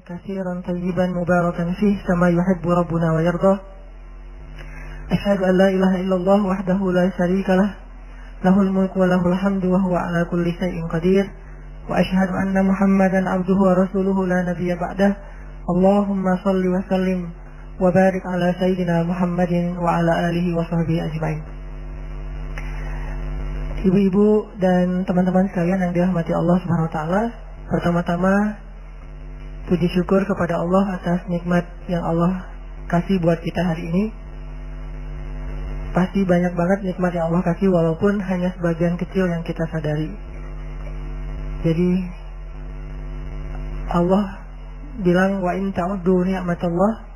كثيرا طيبا مباركا فيه كما يحب ربنا ويرضى. أشهد أن لا إله إلا الله وحده لا شريك له له الملك وله الحمد وهو على كل شيء قدير. وأشهد أن محمدا عبده ورسوله لا نبي بعده. اللهم صل وسلم وbarik ala sayyidina Muhammadin wa ala alihi wa sahbihi ajma'in. Ibu-ibu dan teman-teman sekalian yang dirahmati Allah Subhanahu wa taala, pertama-tama puji syukur kepada Allah atas nikmat yang Allah kasih buat kita hari ini. Pasti banyak banget nikmat yang Allah kasih walaupun hanya sebagian kecil yang kita sadari. Jadi Allah bilang wa in ta'uddu ni'matallah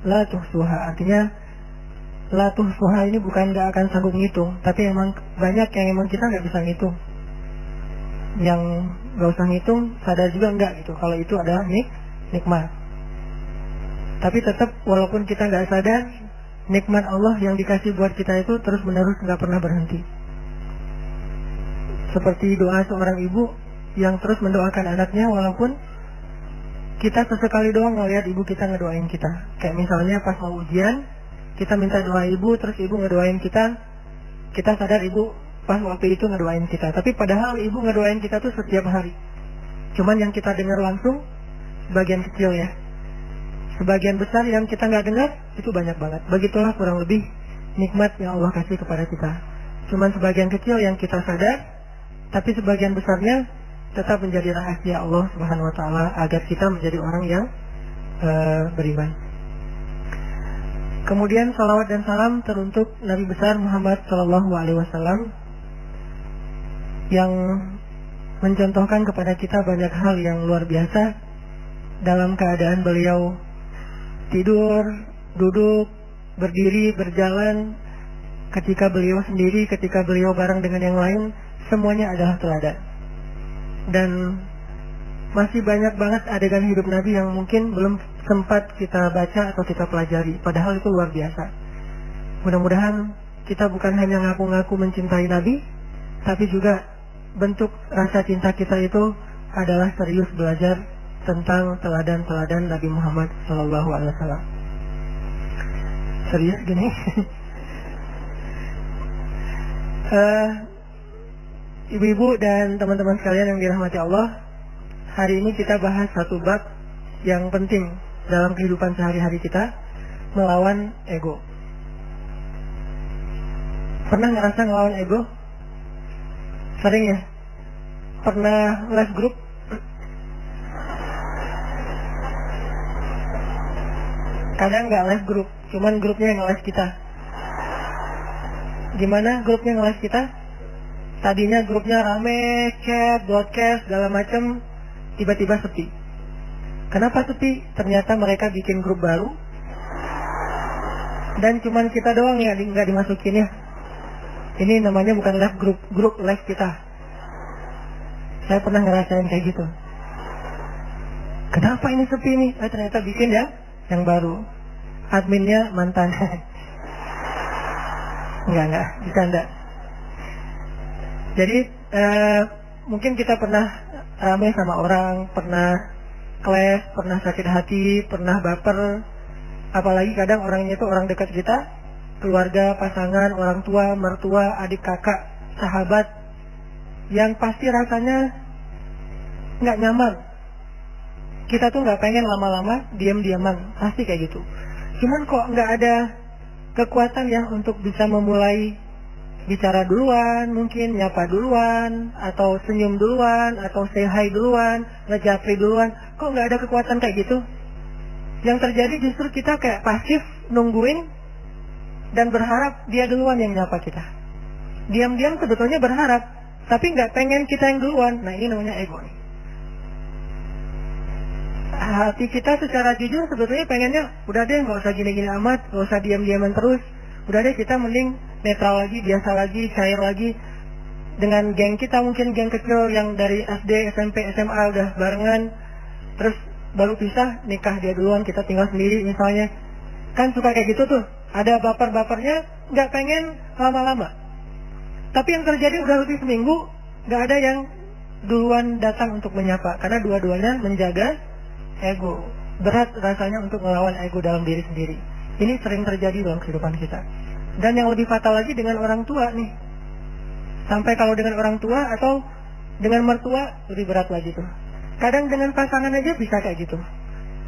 la tuhsuha, artinya la tuhsuha ini bukan gak akan sanggup ngitung, tapi emang banyak yang emang kita gak bisa ngitung. Yang gak usah ngitung, sadar juga enggak gitu kalau itu adalah nikmat. Tapi tetap walaupun kita gak sadar, nikmat Allah yang dikasih buat kita itu terus menerus gak pernah berhenti. Seperti doa seorang ibu yang terus mendoakan anaknya walaupun kita sesekali doang ngeliat ibu kita ngedoain kita. Kayak misalnya pas mau ujian, kita minta doa ibu, terus ibu ngedoain kita. Kita sadar ibu pas waktu itu ngedoain kita. Tapi padahal ibu ngedoain kita tuh setiap hari. Cuman yang kita dengar langsung sebagian kecil ya. Sebagian besar yang kita nggak dengar itu banyak banget. Begitulah kurang lebih nikmat yang Allah kasih kepada kita. Cuman sebagian kecil yang kita sadar, tapi sebagian besarnya tetap menjadi rahasia Allah Subhanahu wa taala agar kita menjadi orang yang beriman. Kemudian salawat dan salam teruntuk Nabi besar Muhammad sallallahu alaihi wasallam yang mencontohkan kepada kita banyak hal yang luar biasa dalam keadaan beliau tidur, duduk, berdiri, berjalan, ketika beliau sendiri, ketika beliau bareng dengan yang lain, semuanya adalah teladan. Dan masih banyak banget adegan hidup Nabi yang mungkin belum sempat kita baca atau kita pelajari, padahal itu luar biasa. Mudah-mudahan kita bukan hanya ngaku-ngaku mencintai Nabi, tapi juga bentuk rasa cinta kita itu adalah serius belajar tentang teladan-teladan Nabi Muhammad SAW. Serius gini. Ibu-ibu dan teman-teman sekalian yang dirahmati Allah, hari ini kita bahas satu bab yang penting dalam kehidupan sehari-hari kita, melawan ego. Pernah ngerasa ngelawan ego? Sering ya? Pernah live group? Kadang nggak live group, cuman grupnya yang nge-live kita. Gimana grupnya nge-live kita? Tadinya grupnya rame, chat, broadcast, segala macam, tiba-tiba sepi. Kenapa sepi? Ternyata mereka bikin grup baru, dan cuman kita doang ya nggak dimasukin ya. Ini namanya bukan live group, grup live kita. Saya pernah ngerasain kayak gitu. Kenapa ini sepi nih? Ternyata bikin ya yang baru. Adminnya mantan. Enggak, bercanda. Jadi mungkin kita pernah ramai sama orang, pernah clash, pernah sakit hati, pernah baper. Apalagi kadang orangnya itu orang dekat kita, keluarga, pasangan, orang tua, mertua, adik kakak, sahabat, yang pasti rasanya nggak nyaman. Kita tuh nggak pengen lama-lama diam-diaman, pasti kayak gitu. Cuman kok nggak ada kekuatan ya untuk bisa memulai bicara duluan, mungkin nyapa duluan, atau senyum duluan, atau say hi duluan, ngejapri duluan. Kok nggak ada kekuatan kayak gitu? Yang terjadi justru kita kayak pasif, nungguin, dan berharap dia duluan yang nyapa kita. Diam-diam sebetulnya berharap, tapi nggak pengen kita yang duluan. Nah, ini namanya ego nih. Hati kita secara jujur sebetulnya pengennya, udah deh nggak usah gini-gini amat, nggak usah diam-diaman terus. Udah deh kita mending netral lagi, biasa lagi, cair lagi. Dengan geng kita, mungkin geng kecil yang dari SD, SMP, SMA udah barengan, terus baru pisah, nikah dia duluan, kita tinggal sendiri misalnya. Kan suka kayak gitu tuh, ada baper-bapernya, nggak pengen lama-lama. Tapi yang terjadi udah lebih seminggu, nggak ada yang duluan datang untuk menyapa, karena dua-duanya menjaga ego. Berat rasanya untuk melawan ego dalam diri sendiri. Ini sering terjadi dalam kehidupan kita. Dan yang lebih fatal lagi dengan orang tua nih. Sampai kalau dengan orang tua atau dengan mertua lebih berat lagi tuh. Kadang dengan pasangan aja bisa kayak gitu.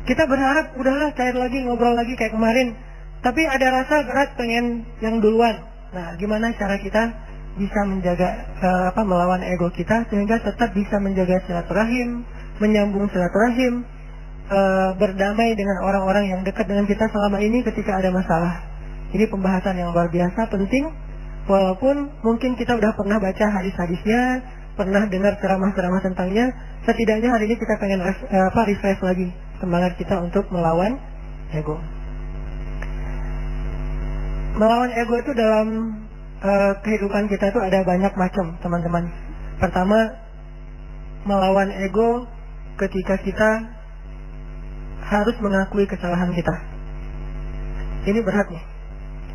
Kita berharap udahlah cair lagi, ngobrol lagi kayak kemarin. Tapi ada rasa berat pengen yang duluan. Nah, gimana cara kita bisa menjaga melawan ego kita sehingga tetap bisa menjaga silaturahim, menyambung silaturahim, berdamai dengan orang-orang yang dekat dengan kita selama ini ketika ada masalah. Ini pembahasan yang luar biasa penting. Walaupun mungkin kita udah pernah baca hadis-hadisnya, pernah dengar ceramah-ceramah tentangnya, setidaknya hari ini kita pengen refresh lagi semangat kita untuk melawan ego. Melawan ego itu dalam kehidupan kita itu ada banyak macam, teman-teman. Pertama, melawan ego ketika kita harus mengakui kesalahan kita. Ini berat nih.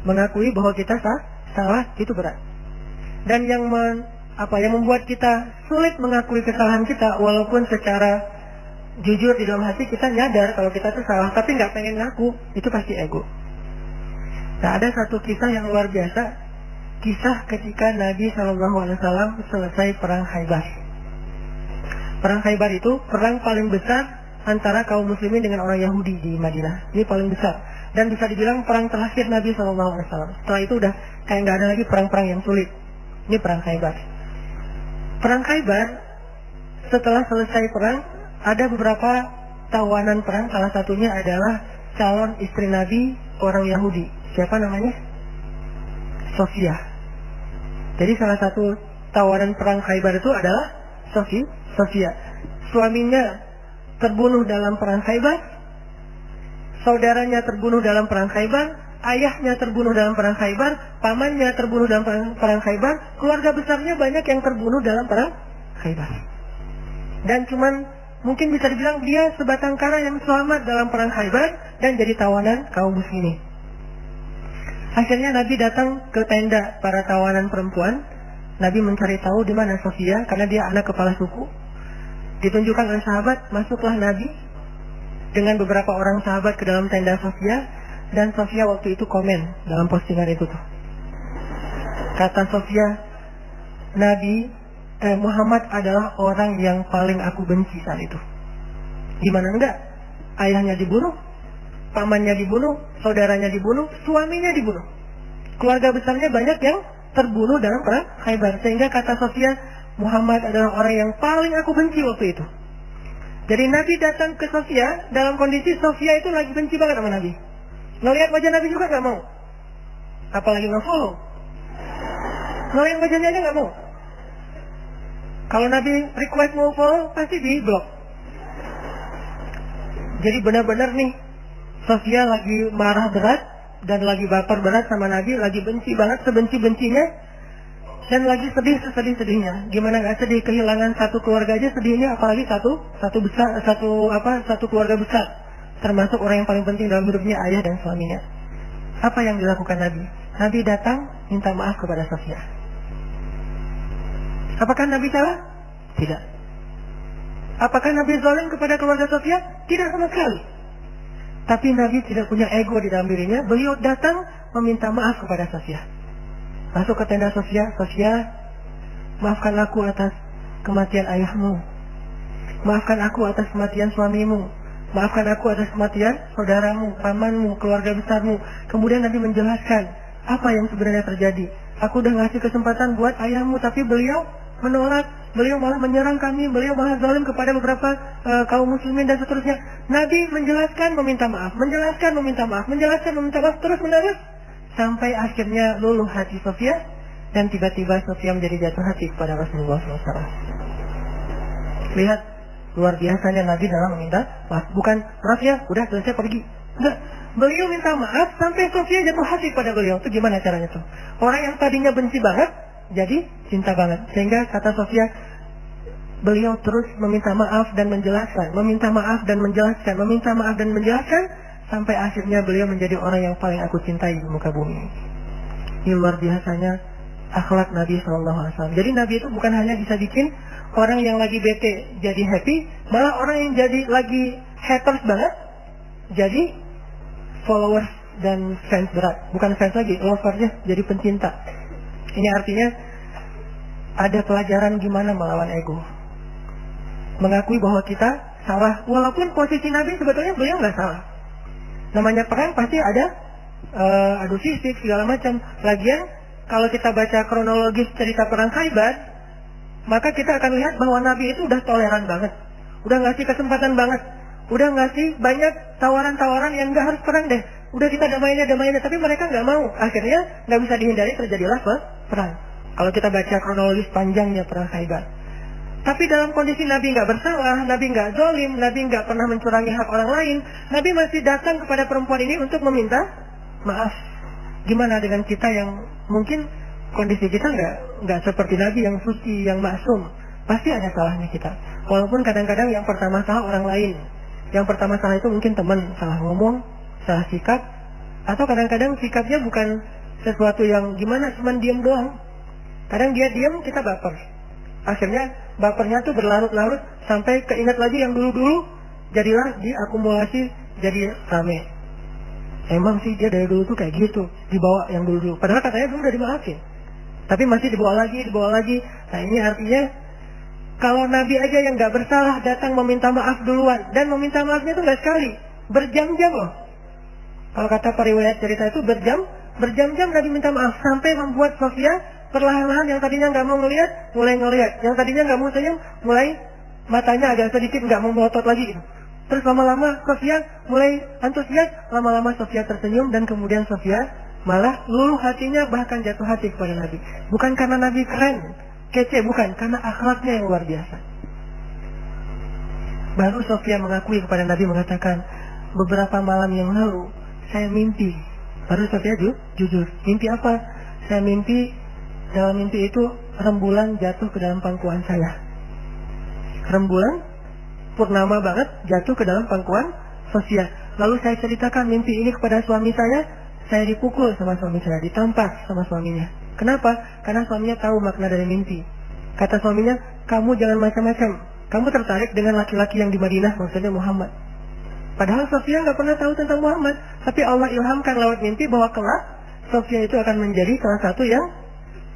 Mengakui bahwa kita salah itu berat. Dan yang membuat kita sulit mengakui kesalahan kita, walaupun secara jujur di dalam hati kita nyadar kalau kita tuh salah, tapi nggak pengen ngaku, itu pasti ego. Nah, ada satu kisah yang luar biasa, kisah ketika Nabi SAW selesai perang Khaybar. Perang Khaybar itu perang paling besar antara kaum muslimin dengan orang Yahudi di Madinah. Ini paling besar dan bisa dibilang perang terakhir Nabi SAW. Setelah itu udah kayak nggak ada lagi perang-perang yang sulit. Ini perang Khaybar. Perang Khaybar, setelah selesai perang, ada beberapa tawanan perang. Salah satunya adalah calon istri Nabi, orang Yahudi. Siapa namanya? Sofia. Jadi salah satu tawanan perang Khaybar itu adalah Sofia. Suaminya terbunuh dalam perang Khaybar, saudaranya terbunuh dalam perang Khaybar, ayahnya terbunuh dalam perang Khaybar, pamannya terbunuh dalam perang Khaybar, keluarga besarnya banyak yang terbunuh dalam perang Khaybar. Dan cuman mungkin bisa dibilang dia sebatang kara yang selamat dalam perang Khaybar dan jadi tawanan kaum muslimin. Akhirnya Nabi datang ke tenda para tawanan perempuan. Nabi mencari tahu di mana Sofia karena dia anak kepala suku. Ditunjukkan oleh sahabat, masuklah Nabi dengan beberapa orang sahabat ke dalam tenda Sofia, dan Sofia waktu itu komen dalam postingan itu tuh. Kata Sofia, Muhammad adalah orang yang paling aku benci saat itu. Gimana enggak? Ayahnya dibunuh, pamannya dibunuh, saudaranya dibunuh, suaminya dibunuh. Keluarga besarnya banyak yang terbunuh dalam perang Khaybar. Sehingga kata Sofia, Muhammad adalah orang yang paling aku benci waktu itu. Jadi Nabi datang ke Sofia dalam kondisi Sofia itu lagi benci banget sama Nabi. Ngelihat wajah Nabi juga gak mau. Apalagi nge-follow. Ngelihat wajahnya aja gak mau. Kalau Nabi request mau follow, pasti di-block. Jadi benar-benar nih, Sofia lagi marah berat dan lagi baper berat sama Nabi, lagi benci banget, sebenci-bencinya. Dan lagi sedih-sedihnya. Gimana gak sedih, kehilangan satu keluarga aja sedihnya, apalagi satu keluarga besar. Termasuk orang yang paling penting dalam hidupnya, ayah dan suaminya. Apa yang dilakukan Nabi? Nabi datang minta maaf kepada Sofia. Apakah Nabi salah? Tidak. Apakah Nabi zalim kepada keluarga Sofia? Tidak sama sekali. Tapi Nabi tidak punya ego di dalam dirinya. Beliau datang meminta maaf kepada Sofia. Masuk ke tenda Sofia, maafkan aku atas kematian ayahmu. Maafkan aku atas kematian suamimu. Maafkan aku atas kematian saudaramu, pamanmu, keluarga besarmu. Kemudian Nabi menjelaskan apa yang sebenarnya terjadi. Aku udah ngasih kesempatan buat ayahmu, tapi beliau menolak. Beliau malah menyerang kami. Beliau malah zalim kepada beberapa kaum muslimin dan seterusnya. Nabi menjelaskan, meminta maaf. Menjelaskan, meminta maaf. Menjelaskan, meminta maaf. Terus menerus. Sampai akhirnya luluh hati Sofia, dan tiba-tiba Sofia menjadi jatuh hati kepada Rasulullah SAW. Lihat, luar biasanya Nabi dalam meminta maaf. Bukan, maaf ya, udah selesai pergi. Enggak, beliau minta maaf sampai Sofia jatuh hati pada beliau. Itu gimana caranya tuh? Orang yang tadinya benci banget, jadi cinta banget. Sehingga kata Sofia, beliau terus meminta maaf dan menjelaskan, meminta maaf dan menjelaskan, meminta maaf dan menjelaskan, sampai akhirnya beliau menjadi orang yang paling aku cintai di muka bumi. Ini luar biasanya akhlak Nabi SAW. Jadi Nabi itu bukan hanya bisa bikin orang yang lagi bete jadi happy, malah orang yang jadi lagi haters banget jadi followers dan fans berat. Bukan fans lagi, loversnya jadi pencinta. Ini artinya ada pelajaran gimana melawan ego. Mengakui bahwa kita salah, walaupun posisi Nabi sebetulnya beliau nggak salah. Namanya perang pasti ada adu fisik segala macam. Lagian kalau kita baca kronologis cerita perang Khaybar, maka kita akan lihat bahwa Nabi itu udah toleran banget, udah ngasih kesempatan banget, udah ngasih banyak tawaran-tawaran yang nggak harus perang deh. Udah kita damainya, tapi mereka nggak mau. Akhirnya nggak bisa dihindari, terjadilah perang. Kalau kita baca kronologis panjangnya perang Khaybar. Tapi dalam kondisi Nabi nggak bersalah, Nabi nggak zalim, Nabi nggak pernah mencurangi hak orang lain, Nabi masih datang kepada perempuan ini untuk meminta maaf. Gimana dengan kita yang mungkin kondisi kita nggak seperti Nabi yang suci, yang maksum. Pasti ada salahnya kita. Walaupun kadang-kadang yang pertama salah orang lain. Yang pertama salah itu mungkin teman, salah ngomong, salah sikap, atau kadang-kadang sikapnya bukan sesuatu yang gimana, cuman diam doang. Kadang dia diam, kita baper. Akhirnya bapernya tuh berlarut-larut sampai keinget lagi yang dulu-dulu, jadilah diakumulasi jadi rame. Emang sih dia dari dulu tuh kayak gitu, dibawa yang dulu-dulu. Padahal katanya dulu udah dimaafin, tapi masih dibawa lagi. Nah ini artinya kalau Nabi aja yang nggak bersalah datang meminta maaf duluan, dan meminta maafnya itu nggak sekali, berjam-jam loh. Kalau kata periwayat cerita itu berjam-jam Nabi minta maaf sampai membuat Sofia perlahan-lahan yang tadinya nggak mau ngelihat mulai ngelihat, yang tadinya nggak mau senyum mulai matanya agak sedikit nggak mau melotot lagi gitu. Terus lama-lama Sofia mulai antusias, lama-lama Sofia tersenyum, dan kemudian Sofia malah luluh hatinya, bahkan jatuh hati kepada Nabi. Bukan karena Nabi keren, kece, bukan, karena akhlaknya yang luar biasa. Baru Sofia mengakui kepada Nabi, mengatakan, beberapa malam yang lalu saya mimpi. Baru Sofia jujur, mimpi apa? Saya mimpi, dalam mimpi itu rembulan jatuh ke dalam pangkuan saya. Rembulan purnama banget jatuh ke dalam pangkuan Sofia. Lalu saya ceritakan mimpi ini kepada suami saya dipukul sama suami saya, ditampar sama suaminya. Kenapa? Karena suaminya tahu makna dari mimpi. Kata suaminya, kamu jangan macam-macam. Kamu tertarik dengan laki-laki yang di Madinah, maksudnya Muhammad. Padahal Sofia nggak pernah tahu tentang Muhammad. Tapi Allah ilhamkan lewat mimpi bahwa kelak Sofia itu akan menjadi salah satu yang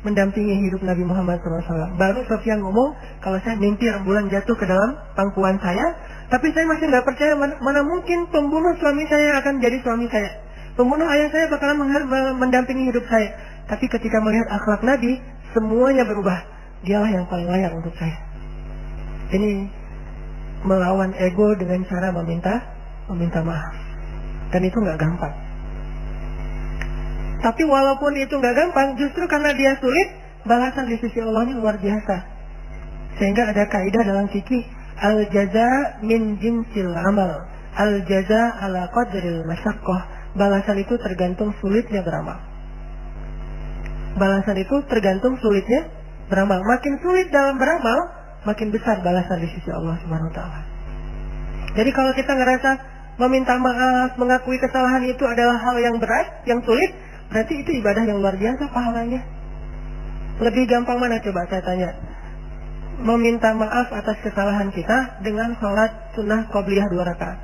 mendampingi hidup Nabi Muhammad SAW. Baru Sofia ngomong, kalau saya mimpi rembulan jatuh ke dalam pangkuan saya, tapi saya masih nggak percaya, mana mungkin pembunuh suami saya akan jadi suami saya. Pembunuh ayah saya bakalan mendampingi hidup saya. Tapi ketika melihat akhlak Nabi, semuanya berubah. Dialah yang paling layak untuk saya. Ini melawan ego dengan cara meminta maaf. Dan itu nggak gampang. Tapi walaupun itu nggak gampang, justru karena dia sulit, balasan di sisi Allah ini luar biasa. Sehingga ada kaidah dalam fikih, al-jaza min jinsil amal, al-jaza ala qadril masyaqqah. Balasan itu tergantung sulitnya beramal. Balasan itu tergantung sulitnya beramal. Makin sulit dalam beramal, makin besar balasan di sisi Allah Subhanahu wa taala. Jadi kalau kita ngerasa meminta maaf, mengakui kesalahan itu adalah hal yang berat, yang sulit, berarti itu ibadah yang luar biasa pahalanya. Lebih gampang mana coba saya tanya? Meminta maaf atas kesalahan kita dengan sholat sunnah qobliyah 2 rakaat.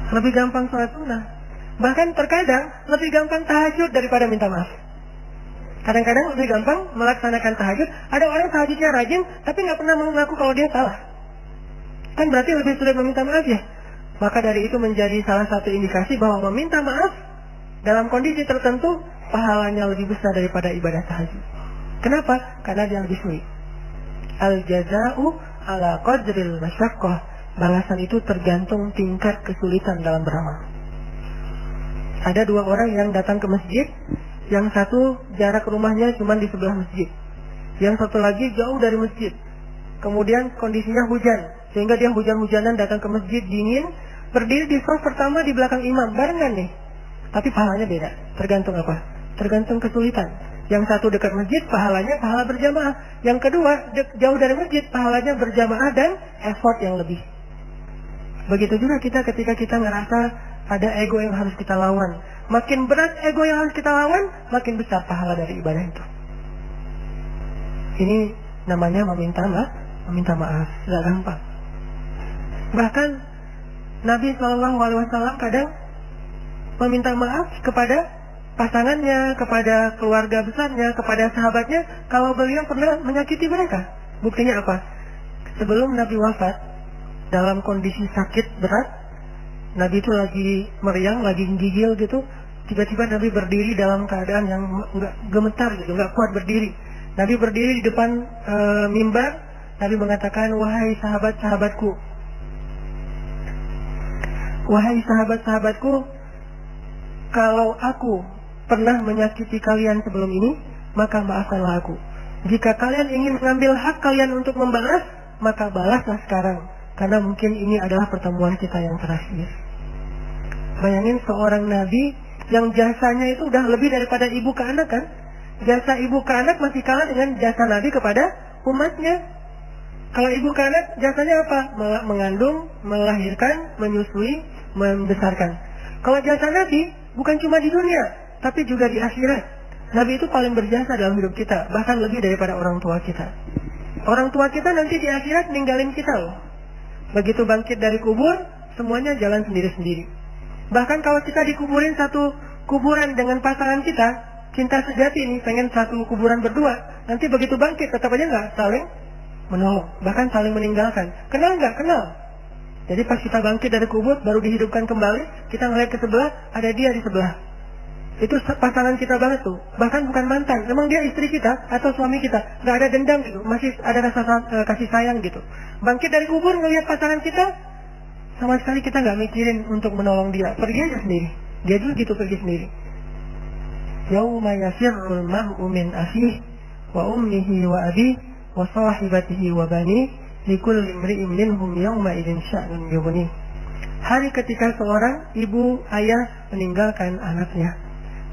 Lebih gampang sholat sunnah. Bahkan terkadang lebih gampang tahajud daripada minta maaf. Kadang-kadang lebih gampang melaksanakan tahajud. Ada orang tahajudnya rajin, tapi nggak pernah mengaku kalau dia salah. Kan berarti lebih sulit meminta maaf ya. Maka dari itu menjadi salah satu indikasi bahwa meminta maaf dalam kondisi tertentu pahalanya lebih besar daripada ibadah tahajud. Kenapa? Karena dia lebih sulit. Al-jaza'u ala qadril masyaqqah. Balasan itu tergantung tingkat kesulitan dalam beramal. Ada 2 orang yang datang ke masjid. Yang satu jarak rumahnya cuma di sebelah masjid, yang satu lagi jauh dari masjid. Kemudian kondisinya hujan, sehingga dia hujan-hujanan datang ke masjid dingin, berdiri di saf pertama di belakang imam, barengan nih. Tapi pahalanya beda, tergantung apa? Tergantung kesulitan. Yang satu dekat masjid, pahalanya pahala berjamaah. Yang kedua jauh dari masjid, pahalanya berjamaah dan effort yang lebih. Begitu juga kita ketika kita ngerasa ada ego yang harus kita lawan. Makin berat ego yang harus kita lawan, makin besar pahala dari ibadah itu. Ini namanya meminta maaf. Gak gampang. Bahkan Nabi SAW kadang meminta maaf kepada pasangannya, kepada keluarga besarnya, kepada sahabatnya kalau beliau pernah menyakiti mereka. Buktinya apa? Sebelum Nabi wafat, dalam kondisi sakit berat, Nabi itu lagi meriang, lagi gigil gitu. Tiba-tiba Nabi berdiri dalam keadaan yang nggak gemetar gitu, nggak kuat berdiri. Nabi berdiri di depan mimbar. Nabi mengatakan, wahai sahabat-sahabatku, wahai sahabat-sahabatku, kalau aku pernah menyakiti kalian sebelum ini, maka maafkanlah aku. Jika kalian ingin mengambil hak kalian untuk membalas, maka balaslah sekarang, karena mungkin ini adalah pertemuan kita yang terakhir. Bayangin seorang nabi yang jasanya itu udah lebih daripada ibu ke anak kan? Jasa ibu ke anak masih kalah dengan jasa nabi kepada umatnya. Kalau ibu ke anak jasanya apa? Mengandung, melahirkan, menyusui, membesarkan. Kalau jasa nabi bukan cuma di dunia, tapi juga di akhirat. Nabi itu paling berjasa dalam hidup kita, bahkan lebih daripada orang tua kita. Orang tua kita nanti di akhirat ninggalin kita loh. Begitu bangkit dari kubur, semuanya jalan sendiri-sendiri. Bahkan kalau kita dikuburin satu kuburan dengan pasangan kita, cinta sejati ini pengen satu kuburan berdua, nanti begitu bangkit tetap aja nggak saling menolong, bahkan saling meninggalkan. Kenal nggak? Kenal. Jadi pas kita bangkit dari kubur, baru dihidupkan kembali, kita ngeliat ke sebelah, ada dia di sebelah. Itu pasangan kita banget tuh. Bahkan bukan mantan, memang dia istri kita atau suami kita. Nggak ada dendam gitu, masih ada rasa kasih sayang gitu. Bangkit dari kubur, ngeliat pasangan kita, sama sekali kita nggak mikirin untuk menolong dia. Pergi aja sendiri. Dia juga gitu pergi sendiri. Yauma yasirrul mar'u min akhihi wa ummihi wa abihi wa sahibatihi wa banihi likulli imri'in minhum yawma idzin sya'nun yughni. Hari ketika seorang ibu ayah meninggalkan anaknya,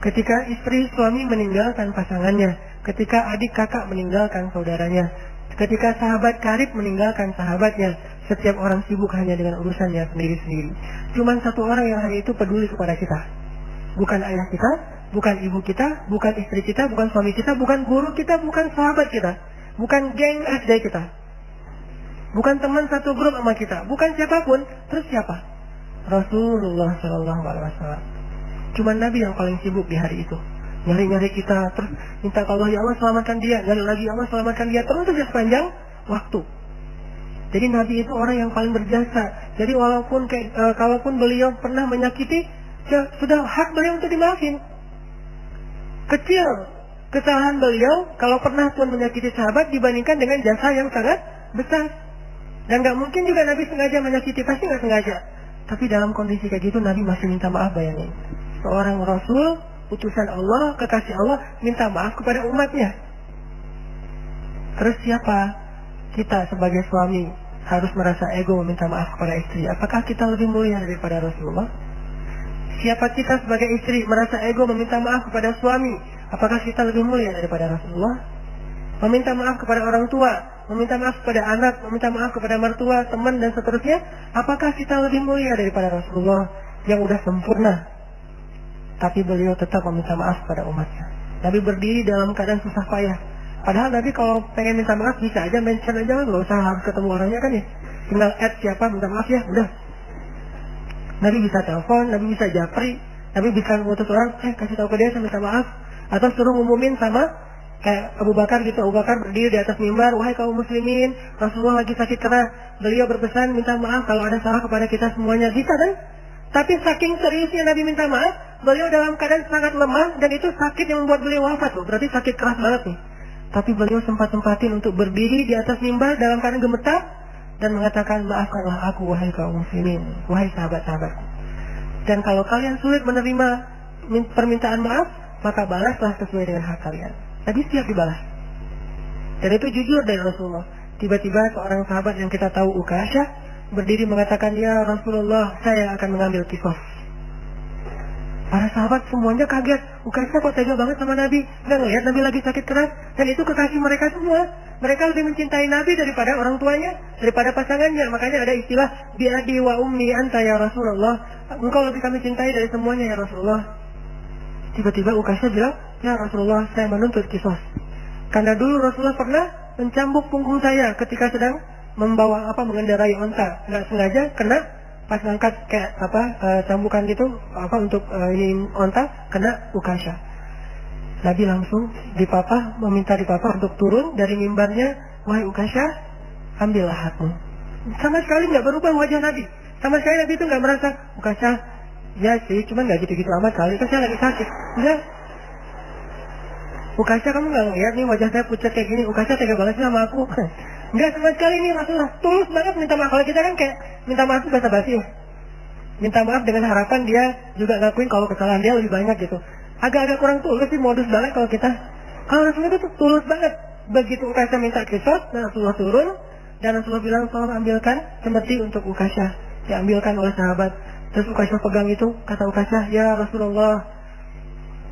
ketika istri suami meninggalkan pasangannya, ketika adik kakak meninggalkan saudaranya, ketika sahabat karib meninggalkan sahabatnya, setiap orang sibuk hanya dengan urusannya sendiri-sendiri. Cuman satu orang yang hari itu peduli kepada kita. Bukan ayah kita, bukan ibu kita, bukan istri kita, bukan suami kita, bukan guru kita, bukan sahabat kita, bukan geng SD kita, bukan teman satu grup sama kita, bukan siapapun. Terus siapa? Rasulullah SAW. Cuma Nabi yang paling sibuk di hari itu. Nyari-nyari kita, terus minta Allah, ya Allah selamatkan dia, nyari lagi, ya Allah selamatkan dia, terus saja sepanjang waktu. Jadi Nabi itu orang yang paling berjasa. Jadi kalaupun beliau pernah menyakiti, ya sudah hak beliau untuk dimaafin. Kecil kesalahan beliau kalau pernah pun menyakiti sahabat dibandingkan dengan jasa yang sangat besar. Dan gak mungkin juga Nabi sengaja menyakiti, pasti gak sengaja. Tapi dalam kondisi kayak gitu Nabi masih minta maaf, bayangin. Seorang Rasul, utusan Allah, kekasih Allah, minta maaf kepada umatnya. Terus siapa kita sebagai suami harus merasa ego meminta maaf kepada istri? Apakah kita lebih mulia daripada Rasulullah? Siapa kita sebagai istri merasa ego meminta maaf kepada suami? Apakah kita lebih mulia daripada Rasulullah? Meminta maaf kepada orang tua, meminta maaf kepada anak, meminta maaf kepada mertua, teman dan seterusnya, apakah kita lebih mulia daripada Rasulullah yang udah sempurna? Tapi beliau tetap meminta maaf kepada umatnya. Nabi berdiri dalam keadaan susah payah. Padahal Nabi kalau pengen minta maaf bisa aja mention aja, nggak usah harus ketemu orangnya kan ya. Tinggal add siapa minta maaf ya, udah. Nabi bisa telepon, Nabi bisa japri, Nabi bisa ngutus orang, kasih tahu ke dia saya minta maaf, atau suruh ngumumin sama kayak Abu Bakar gitu. Abu Bakar berdiri di atas mimbar, wahai kaum muslimin, Rasulullah lagi sakit keras, beliau berpesan minta maaf kalau ada salah kepada kita semuanya. Bisa kan? Tapi saking seriusnya Nabi minta maaf, beliau dalam keadaan sangat lemah, dan itu sakit yang membuat beliau wafat loh. Berarti sakit keras banget nih. Tapi beliau sempat-sempatin untuk berdiri di atas mimbar dalam keadaan gemetar dan mengatakan, maafkanlah aku wahai kaum muslimin, wahai sahabat-sahabatku. Dan kalau kalian sulit menerima permintaan maaf, maka balaslah sesuai dengan hak kalian. Nabi siap dibalas. Dan itu jujur dari Rasulullah. Tiba-tiba seorang sahabat yang kita tahu, Ukasyah, berdiri mengatakan, ya Rasulullah, saya akan mengambil kisos. Para sahabat semuanya kaget. Ukasyah kok tega banget sama Nabi, nggak ngelihat Nabi lagi sakit keras. Dan itu kekasih mereka semua. Mereka lebih mencintai Nabi daripada orang tuanya, daripada pasangannya. Makanya ada istilah biadi wa ummi anta ya Rasulullah. Engkau lebih kami cintai dari semuanya ya Rasulullah. Tiba-tiba Ukasyah bilang, ya Rasulullah, saya menuntut kisos. Karena dulu Rasulullah pernah mencambuk punggung saya ketika sedang membawa mengendarai onta, nggak sengaja kena pas ngangkat kayak cambukan gitu untuk ini onta, kena Ukasha. Nabi langsung meminta dipapa untuk turun dari mimbarnya. Wahai Ukasha, ambillah hakmu. Sama sekali nggak berubah wajah Nabi. Sama sekali Nabi itu nggak merasa, Ukasha, ya sih, cuman nggak gitu-gitu amat kali. Itu saya lagi sakit. Enggak. Ukasha, kamu nggak ngeliat nih wajah saya pucat kayak gini. Ukasha tega banget sama aku. Enggak sama sekali nih Rasulullah. Tulus banget minta maaf. Kalau kita kan kayak minta maaf itu basa-basi. Minta maaf dengan harapan dia juga ngakuin kalau kesalahan dia lebih banyak gitu. Agak-agak kurang tulus sih, modus banget kalau kita. Kalau Rasulullah itu tulus banget. Begitu Ukasha minta kisah, Rasulullah turun dan Rasulullah bilang, tolong ambilkan cemeti untuk Ukasha. Diambilkan oleh sahabat. Terus Ukasha pegang itu, kata Ukasha, ya Rasulullah,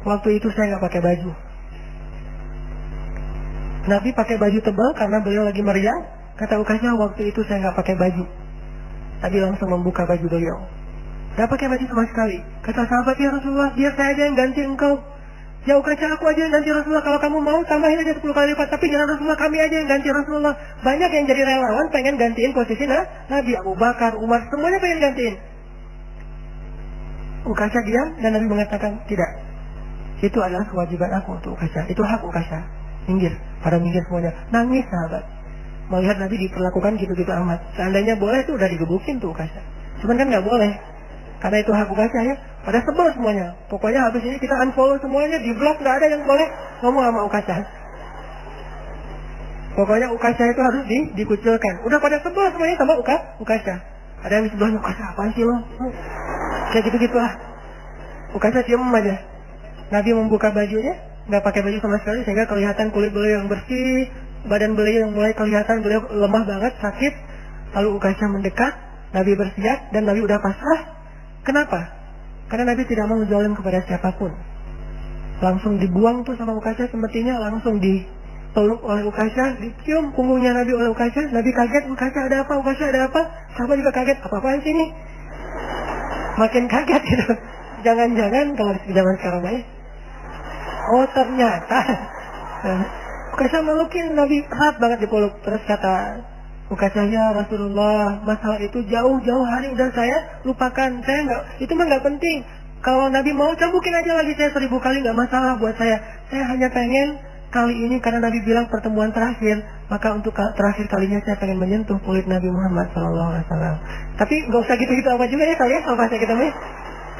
waktu itu saya nggak pakai baju. Nabi pakai baju tebal karena beliau lagi meriang. Kata Ukasha, waktu itu saya nggak pakai baju. Nabi langsung membuka baju beliau. Gak pakai baju sama sekali. Kata sahabat, ya Rasulullah, biar saya aja yang ganti engkau. Ya Ukasha, aku aja yang ganti Rasulullah. Kalau kamu mau tambahin aja 10 kali lipat. Tapi jangan Rasulullah, kami aja yang ganti Rasulullah. Banyak yang jadi relawan pengen gantiin posisi Nabi. Abu Bakar, Umar, semuanya pengen gantiin. Ukasha diam dan Nabi mengatakan, tidak, itu adalah kewajiban aku untuk Ukasha. Itu hak Ukasha. Minggir, pada minggir semuanya. Nangis sahabat melihat Nabi diperlakukan gitu-gitu amat. Seandainya boleh tuh udah digebukin tuh Ukasha. Cuman kan gak boleh, karena itu hak Ukasha ya. Pada sebel semuanya. Pokoknya habis ini kita unfollow semuanya, di blog gak ada yang boleh ngomong sama Ukasha. Pokoknya Ukasha itu harus dikucilkan. Udah pada sebel semuanya sama Ukasha. Ada yang di sebelahnya, Ukasha apaan sih lo? Kayak gitu-gitu lah. Ukasha diem aja. Nabi membuka bajunya, gak pakai baju sama sekali, sehingga kelihatan kulit beliau yang bersih, badan beliau yang mulai kelihatan beliau lemah banget, sakit. Lalu Ukasha mendekat, Nabi bersiap dan Nabi udah pasrah. Kenapa? Karena Nabi tidak mau zalim kepada siapapun. Langsung dibuang tuh sama Ukasha semestinya, langsung dipeluk oleh Ukasha, dicium punggungnya Nabi oleh Ukasha. Nabi kaget, Ukasha ada apa? Ukasha ada apa? Sahabat juga kaget, apa-apaan sih ini? Makin kaget gitu. Jangan-jangan kalau di zaman sekarang ya. Oh ternyata Ukasha melukin Nabi, erat banget dipeluk. Terus kata Ukasha, ya Rasulullah, masalah itu jauh-jauh hari udah saya lupakan. Saya nggak, itu mah nggak penting. Kalau Nabi mau cambukin aja lagi saya 1000 kali, nggak masalah buat saya. Saya hanya pengen kali ini karena Nabi bilang pertemuan terakhir, maka untuk terakhir kalinya saya pengen menyentuh kulit Nabi Muhammad SAW. Tapi nggak usah gitu-gitu apa juga ya kalian kalau saya ketemu.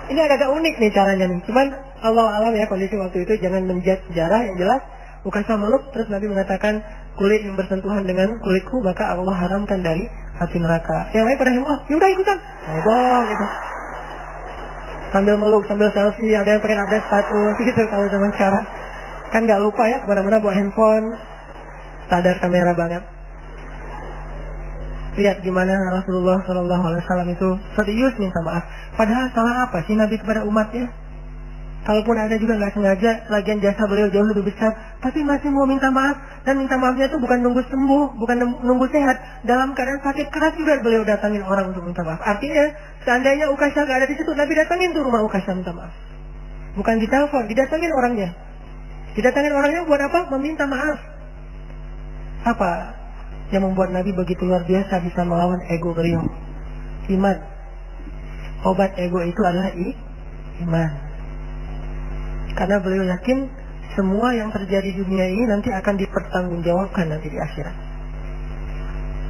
Ini agak unik nih caranya nih. Cuman Allah alam ya kondisi waktu itu, jangan menjudge sejarah. Yang jelas Ukasha meluk, terus Nabi mengatakan kulit yang bersentuhan dengan kulitku maka Allah haramkan dari api neraka. Yang lain pada heboh, yaudah ikutan, heboh gitu. Sambil meluk, sambil selfie, ada yang pengen update status gitu kalau zaman sekarang. Kan nggak lupa ya kemana-mana bawa handphone, sadar kamera banget. Lihat gimana Rasulullah SAW itu serius minta maaf. Padahal salah apa sih Nabi kepada umatnya? Kalaupun ada juga nggak sengaja, lagian jasa beliau jauh lebih besar, tapi masih mau minta maaf. Dan minta maafnya itu bukan nunggu sembuh, bukan nunggu sehat. Dalam keadaan sakit keras juga beliau datangin orang untuk minta maaf. Artinya, seandainya Ukasha nggak ada di situ, Nabi datangin tuh rumah Ukasha minta maaf. Bukan ditelepon, didatangin orangnya. Didatangin orangnya buat apa? Meminta maaf. Apa yang membuat Nabi begitu luar biasa bisa melawan ego beliau? Iman. Obat ego itu adalah iman. Karena beliau yakin semua yang terjadi di dunia ini nanti akan dipertanggungjawabkan nanti di akhirat.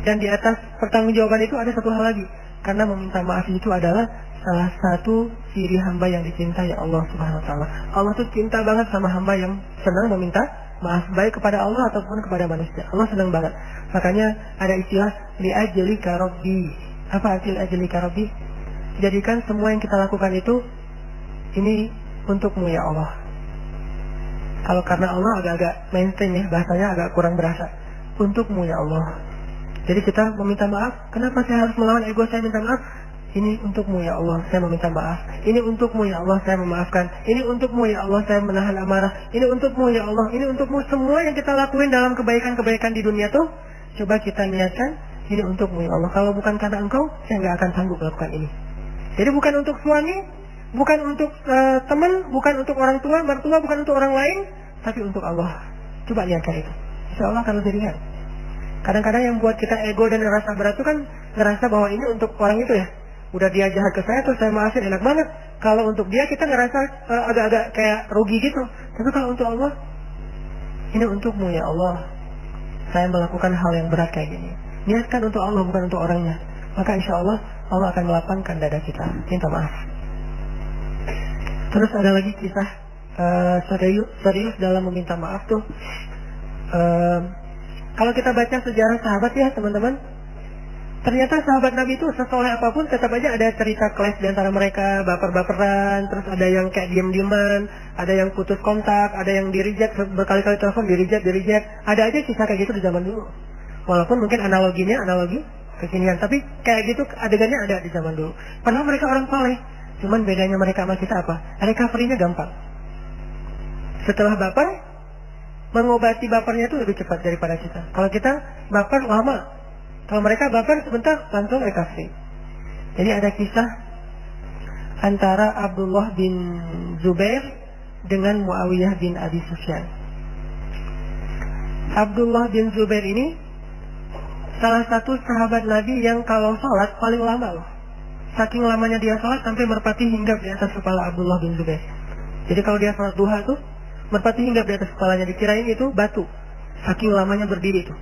Dan di atas pertanggungjawaban itu ada satu hal lagi. Karena meminta maaf itu adalah salah satu ciri hamba yang dicintai Allah Subhanahu Wa Taala. Allah tuh cinta banget sama hamba yang senang meminta maaf, baik kepada Allah ataupun kepada manusia. Allah senang banget. Makanya ada istilah li'ajlika rabbi. Apa arti li'ajlika rabbi? Jadikan semua yang kita lakukan itu ini untukmu ya Allah. Kalau karena Allah agak-agak mainstream ya, bahasanya agak kurang berasa. Untukmu ya Allah. Jadi kita meminta maaf. Kenapa saya harus melawan ego saya minta maaf? Ini untukmu ya Allah, saya meminta maaf. Ini untukmu ya Allah, saya memaafkan. Ini untukmu ya Allah, saya menahan amarah. Ini untukmu ya Allah, ini untukmu. Semua yang kita lakuin dalam kebaikan-kebaikan di dunia tuh, coba kita niatkan, ini untukmu ya Allah. Kalau bukan karena engkau, saya nggak akan sanggup melakukan ini. Jadi bukan untuk suami, bukan untuk teman, bukan untuk orang tua, mertua, bukan untuk orang lain, tapi untuk Allah. Coba niatkan itu. Insya Allah akan lebih ringan. Kadang-kadang yang buat kita ego dan ngerasa berat itu kan ngerasa bahwa ini untuk orang itu ya. Udah dia jahat ke saya, terus saya maafin, enak banget. Kalau untuk dia kita ngerasa agak-agak kayak rugi gitu. Tapi kalau untuk Allah, ini untukmu ya Allah. Saya melakukan hal yang berat kayak gini. Niatkan untuk Allah, bukan untuk orangnya. Maka insya Allah, Allah akan melapangkan dada kita. Minta maaf. Terus ada lagi kisah serius dalam meminta maaf tuh. Kalau kita baca sejarah sahabat ya teman-teman, ternyata sahabat Nabi itu sesoleh apapun tetap aja ada cerita clash di antara mereka, baper-baperan, terus ada yang kayak diem-dieman, ada yang putus kontak, ada yang di-reject, berkali-kali telepon di-reject, ada aja kisah kayak gitu di zaman dulu. Walaupun mungkin analogi kekinian, tapi kayak gitu adegannya ada di zaman dulu. Padahal mereka orang soleh, cuman bedanya mereka sama kita apa? Recovery-nya gampang. Setelah baper, mengobati bapernya itu lebih cepat daripada kita. Kalau kita baper lama, kalau mereka baper sebentar langsung recovery. Jadi ada kisah antara Abdullah bin Zubair dengan Muawiyah bin Abi Sufyan. Abdullah bin Zubair ini salah satu sahabat Nabi yang kalau sholat paling lama loh. Saking lamanya dia sholat sampai merpati hinggap di atas kepala Abdullah bin Zubair. Jadi kalau dia sholat duha tuh merpati hinggap di atas kepalanya, dikirain itu batu. Saking lamanya berdiri itu.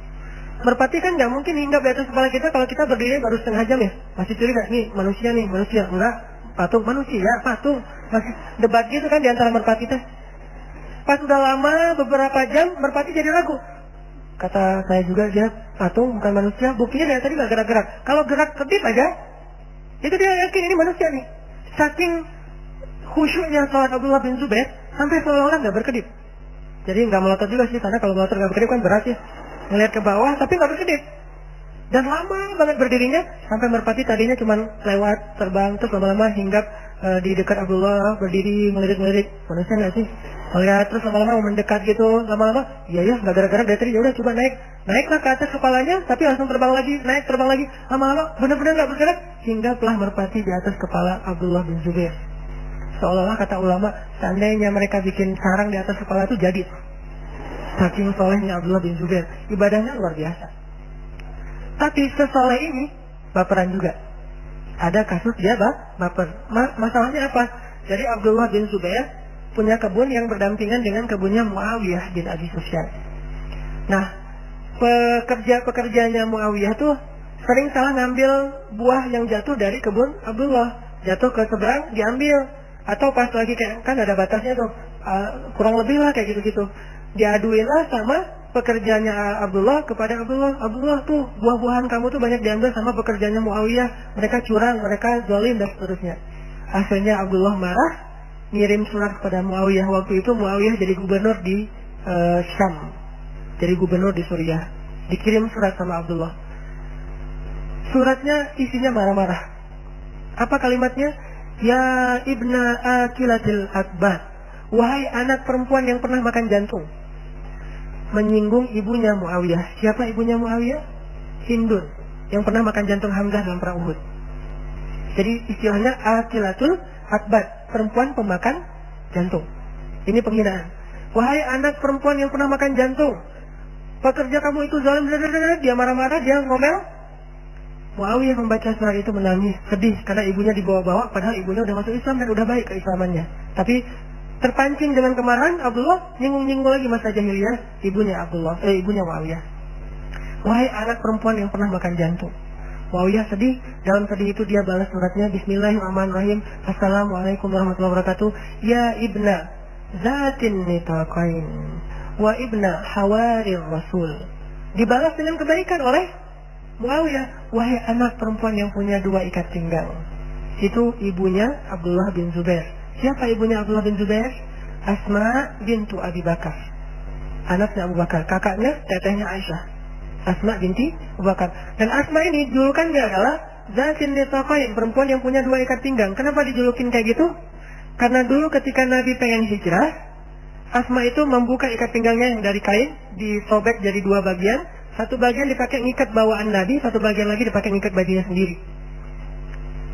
Merpati kan nggak mungkin hinggap di atas kepala kita kalau kita berdiri baru setengah jam ya. Masih curiga nih manusia. Enggak, patung manusia, patung. Masih debat gitu kan di antara merpati teh. Pas udah lama beberapa jam merpati jadi ragu. Kata saya juga dia patung bukan manusia. Buktinya dari tadi nggak gerak-gerak. Kalau gerak kedip aja, itu dia yakin ini manusia nih. Saking khusyuknya sholat Abdullah bin Zubair sampai seolah-olah nggak berkedip. Jadi nggak melotot juga sih, karena kalau melotot nggak berkedip kan berat ya. Ngelihat ke bawah tapi nggak berkedip. Dan lama banget berdirinya sampai merpati tadinya cuma lewat terbang terus lama-lama hinggap di dekat Abdullah, berdiri melirik-lirik. Manusia nggak sih? Melihat terus lama-lama mendekat gitu, lama-lama ya nggak gerak-gerak dari tadi, ya udah coba naiklah ke atas kepalanya tapi langsung terbang lagi, terbang lagi, lama-lama benar-benar nggak bergerak hinggaplah merpati di atas kepala Abdullah bin Zubair. Seolah-olah kata ulama, seandainya mereka bikin sarang di atas kepala itu jadi. Saking solehnya Abdullah bin Zubair, ibadahnya luar biasa. Tapi sesoleh ini baperan juga. Ada kasus dia baper. Masalahnya apa? Jadi Abdullah bin Zubair punya kebun yang berdampingan dengan kebunnya Muawiyah bin Abi Sufyan. Nah, pekerjanya Muawiyah tuh sering salah ngambil buah yang jatuh dari kebun Abdullah, jatuh ke seberang diambil. Atau pas lagi kayak kan ada batasnya tuh, kurang lebih lah kayak gitu-gitu. Diaduin lah sama pekerjanya Abdullah kepada Abdullah tuh buah-buahan kamu tuh banyak diambil sama pekerjanya Muawiyah. Mereka curang, mereka zalim dan seterusnya. Akhirnya Abdullah marah, ngirim surat kepada Muawiyah. Waktu itu Muawiyah jadi gubernur di Syam, jadi gubernur di Suriah. Dikirim surat sama Abdullah. Suratnya isinya marah-marah. Apa kalimatnya? Ya ibna akilatil akbar, wahai anak perempuan yang pernah makan jantung. Menyinggung ibunya Muawiyah. Siapa ibunya Muawiyah? Hindun, yang pernah makan jantung Hamzah dalam perang Uhud. Jadi istilahnya akilatul akbar, perempuan pemakan jantung. Ini penghinaan. Wahai anak perempuan yang pernah makan jantung, pekerja kamu itu zalim. Dia marah-marah, dia ngomel. Muawiyah membaca surat itu menangis, sedih karena ibunya dibawa-bawa, padahal ibunya udah masuk Islam dan udah baik keislamannya. Tapi terpancing dengan kemarahan, Abdullah nyinggung-nyinggung lagi masa jahiliyah ibunya Muawiyah. Wahai anak perempuan yang pernah makan jantung. Muawiyah sedih, dalam sedih itu dia balas suratnya, Bismillahirrahmanirrahim, Assalamualaikum warahmatullahi wabarakatuh. Ya ibna zatin nitaqain wa ibna hawarir rasul. Dibalas dengan kebaikan oleh Muawiyah, wahai anak perempuan yang punya dua ikat pinggang. Itu ibunya Abdullah bin Zubair. Siapa ibunya Abdullah bin Zubair? Asma bintu Abi Bakar, anaknya Abu Bakar, kakaknya tetehnya Aisyah, Asma binti Abu Bakar. Dan Asma ini julukannya adalah Zatin Nitaqain, perempuan yang punya dua ikat pinggang. Kenapa dijulukin kayak gitu? Karena dulu ketika Nabi pengen hijrah, Asma itu membuka ikat pinggangnya yang dari kain, disobek jadi dua bagian. Satu bagian dipakai ngikat bawaan Nabi, satu bagian lagi dipakai ngikat bajunya sendiri.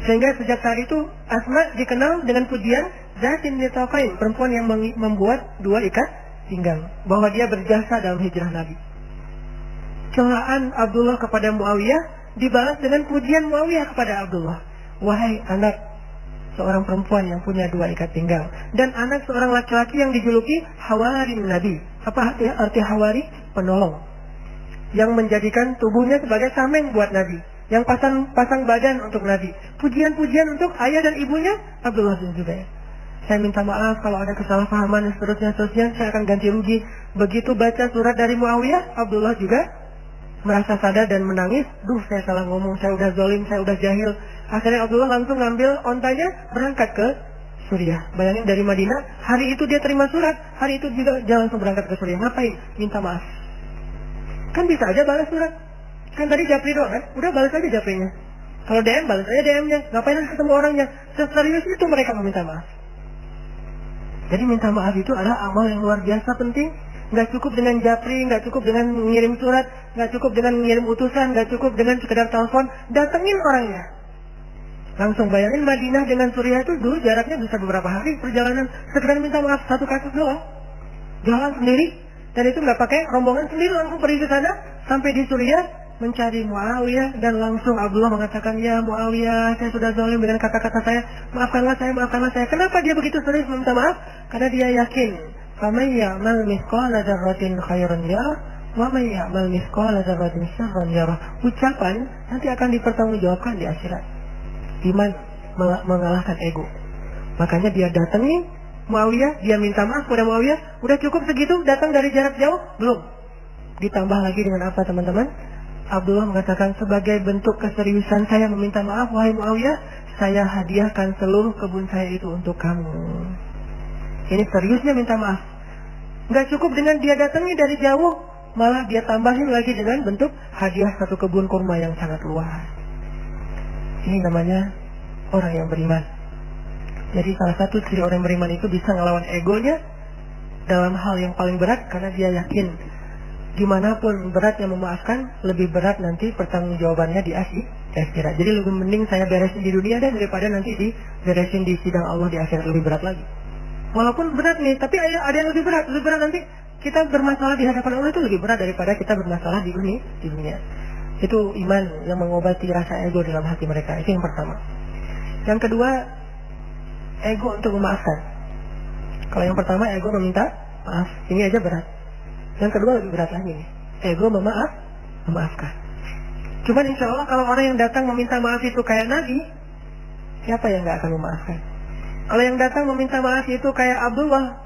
Sehingga sejak saat itu Asma dikenal dengan pujian Zatin Nitaqain, perempuan yang membuat dua ikat pinggang, bahwa dia berjasa dalam hijrah Nabi. celaan Abdullah kepada Muawiyah dibalas dengan pujian Muawiyah kepada Abdullah. Wahai anak seorang perempuan yang punya 2 ikat pinggang, dan anak seorang laki-laki yang dijuluki Hawari Nabi. Apa arti Hawari? Penolong, yang menjadikan tubuhnya sebagai tameng buat Nabi, yang pasang badan untuk Nabi. Pujian-pujian untuk ayah dan ibunya Abdullah bin Zubair. Saya minta maaf kalau ada kesalahpahaman dan seterusnya, saya akan ganti rugi. Begitu baca surat dari Muawiyah, Abdullah juga merasa sadar dan menangis. Duh, saya salah ngomong, saya udah zalim, saya udah jahil. Akhirnya Abdullah langsung ngambil ontanya, berangkat ke Suriah. Bayangin dari Madinah, hari itu dia terima surat, hari itu juga dia langsung berangkat ke Suriah. Ngapain? Minta maaf. Kan bisa aja balas surat. Kan tadi japri doang kan? Udah balas aja japrinya. Kalau DM, balas aja DM-nya. Ngapain harus ketemu orangnya? Serius itu mereka meminta maaf. Jadi minta maaf itu adalah amal yang luar biasa penting. Nggak cukup dengan japri, nggak cukup dengan mengirim surat, nggak cukup dengan mengirim utusan, nggak cukup dengan sekedar telepon. Datengin orangnya. Langsung bayangin Madinah dengan Suriah itu dulu jaraknya bisa beberapa hari perjalanan. Sekedar minta maaf 1 kasus doang. Jalan sendiri. Dan itu nggak pakai rombongan sendiri, langsung pergi ke sana. Sampai di Suriah mencari Muawiyah, dan langsung Abdullah mengatakan, ya Muawiyah, saya sudah zalim dengan kata-kata saya, maafkanlah saya, maafkanlah saya. Kenapa dia begitu serius meminta maaf? Karena dia yakin, faman ya'mal mithqala dzarratin khairan yarah, wa man ya'mal mithqala dzarratin syarran yarah. Ucapan nanti akan dipertanggungjawabkan di akhirat. Iman mengalahkan ego. Makanya dia datangi Muawiyah, dia minta maaf kepada Muawiyah. Udah cukup segitu, datang dari jarak jauh? Belum. Ditambah lagi dengan apa teman-teman? Abdullah mengatakan, sebagai bentuk keseriusan saya meminta maaf, wahai Muawiyah, saya hadiahkan seluruh kebun saya itu untuk kamu. Ini seriusnya minta maaf. Nggak cukup dengan dia datangi dari jauh, malah dia tambahin lagi dengan bentuk hadiah 1 kebun kurma yang sangat luas. Ini namanya orang yang beriman. Jadi salah satu ciri orang yang beriman itu bisa ngelawan egonya dalam hal yang paling berat, karena dia yakin gimana pun beratnya memaafkan, lebih berat nanti pertanggungjawabannya di akhirat. Jadi lebih mending saya beresin di dunia deh, daripada nanti diberesin di sidang Allah di akhirat, lebih berat lagi. Walaupun berat nih, tapi ada yang lebih berat. Lebih berat nanti kita bermasalah di hadapan Allah itu lebih berat daripada kita bermasalah di dunia. Itu iman yang mengobati rasa ego dalam hati mereka. Itu yang pertama. Yang kedua, ego untuk memaafkan. Kalau yang pertama ego meminta maaf, ini aja berat. Yang kedua lebih berat lagi nih, ego memaafkan. Cuman insya Allah kalau orang yang datang meminta maaf itu kayak Nabi, siapa yang gak akan memaafkan? Kalau yang datang meminta maaf itu kayak Abdullah,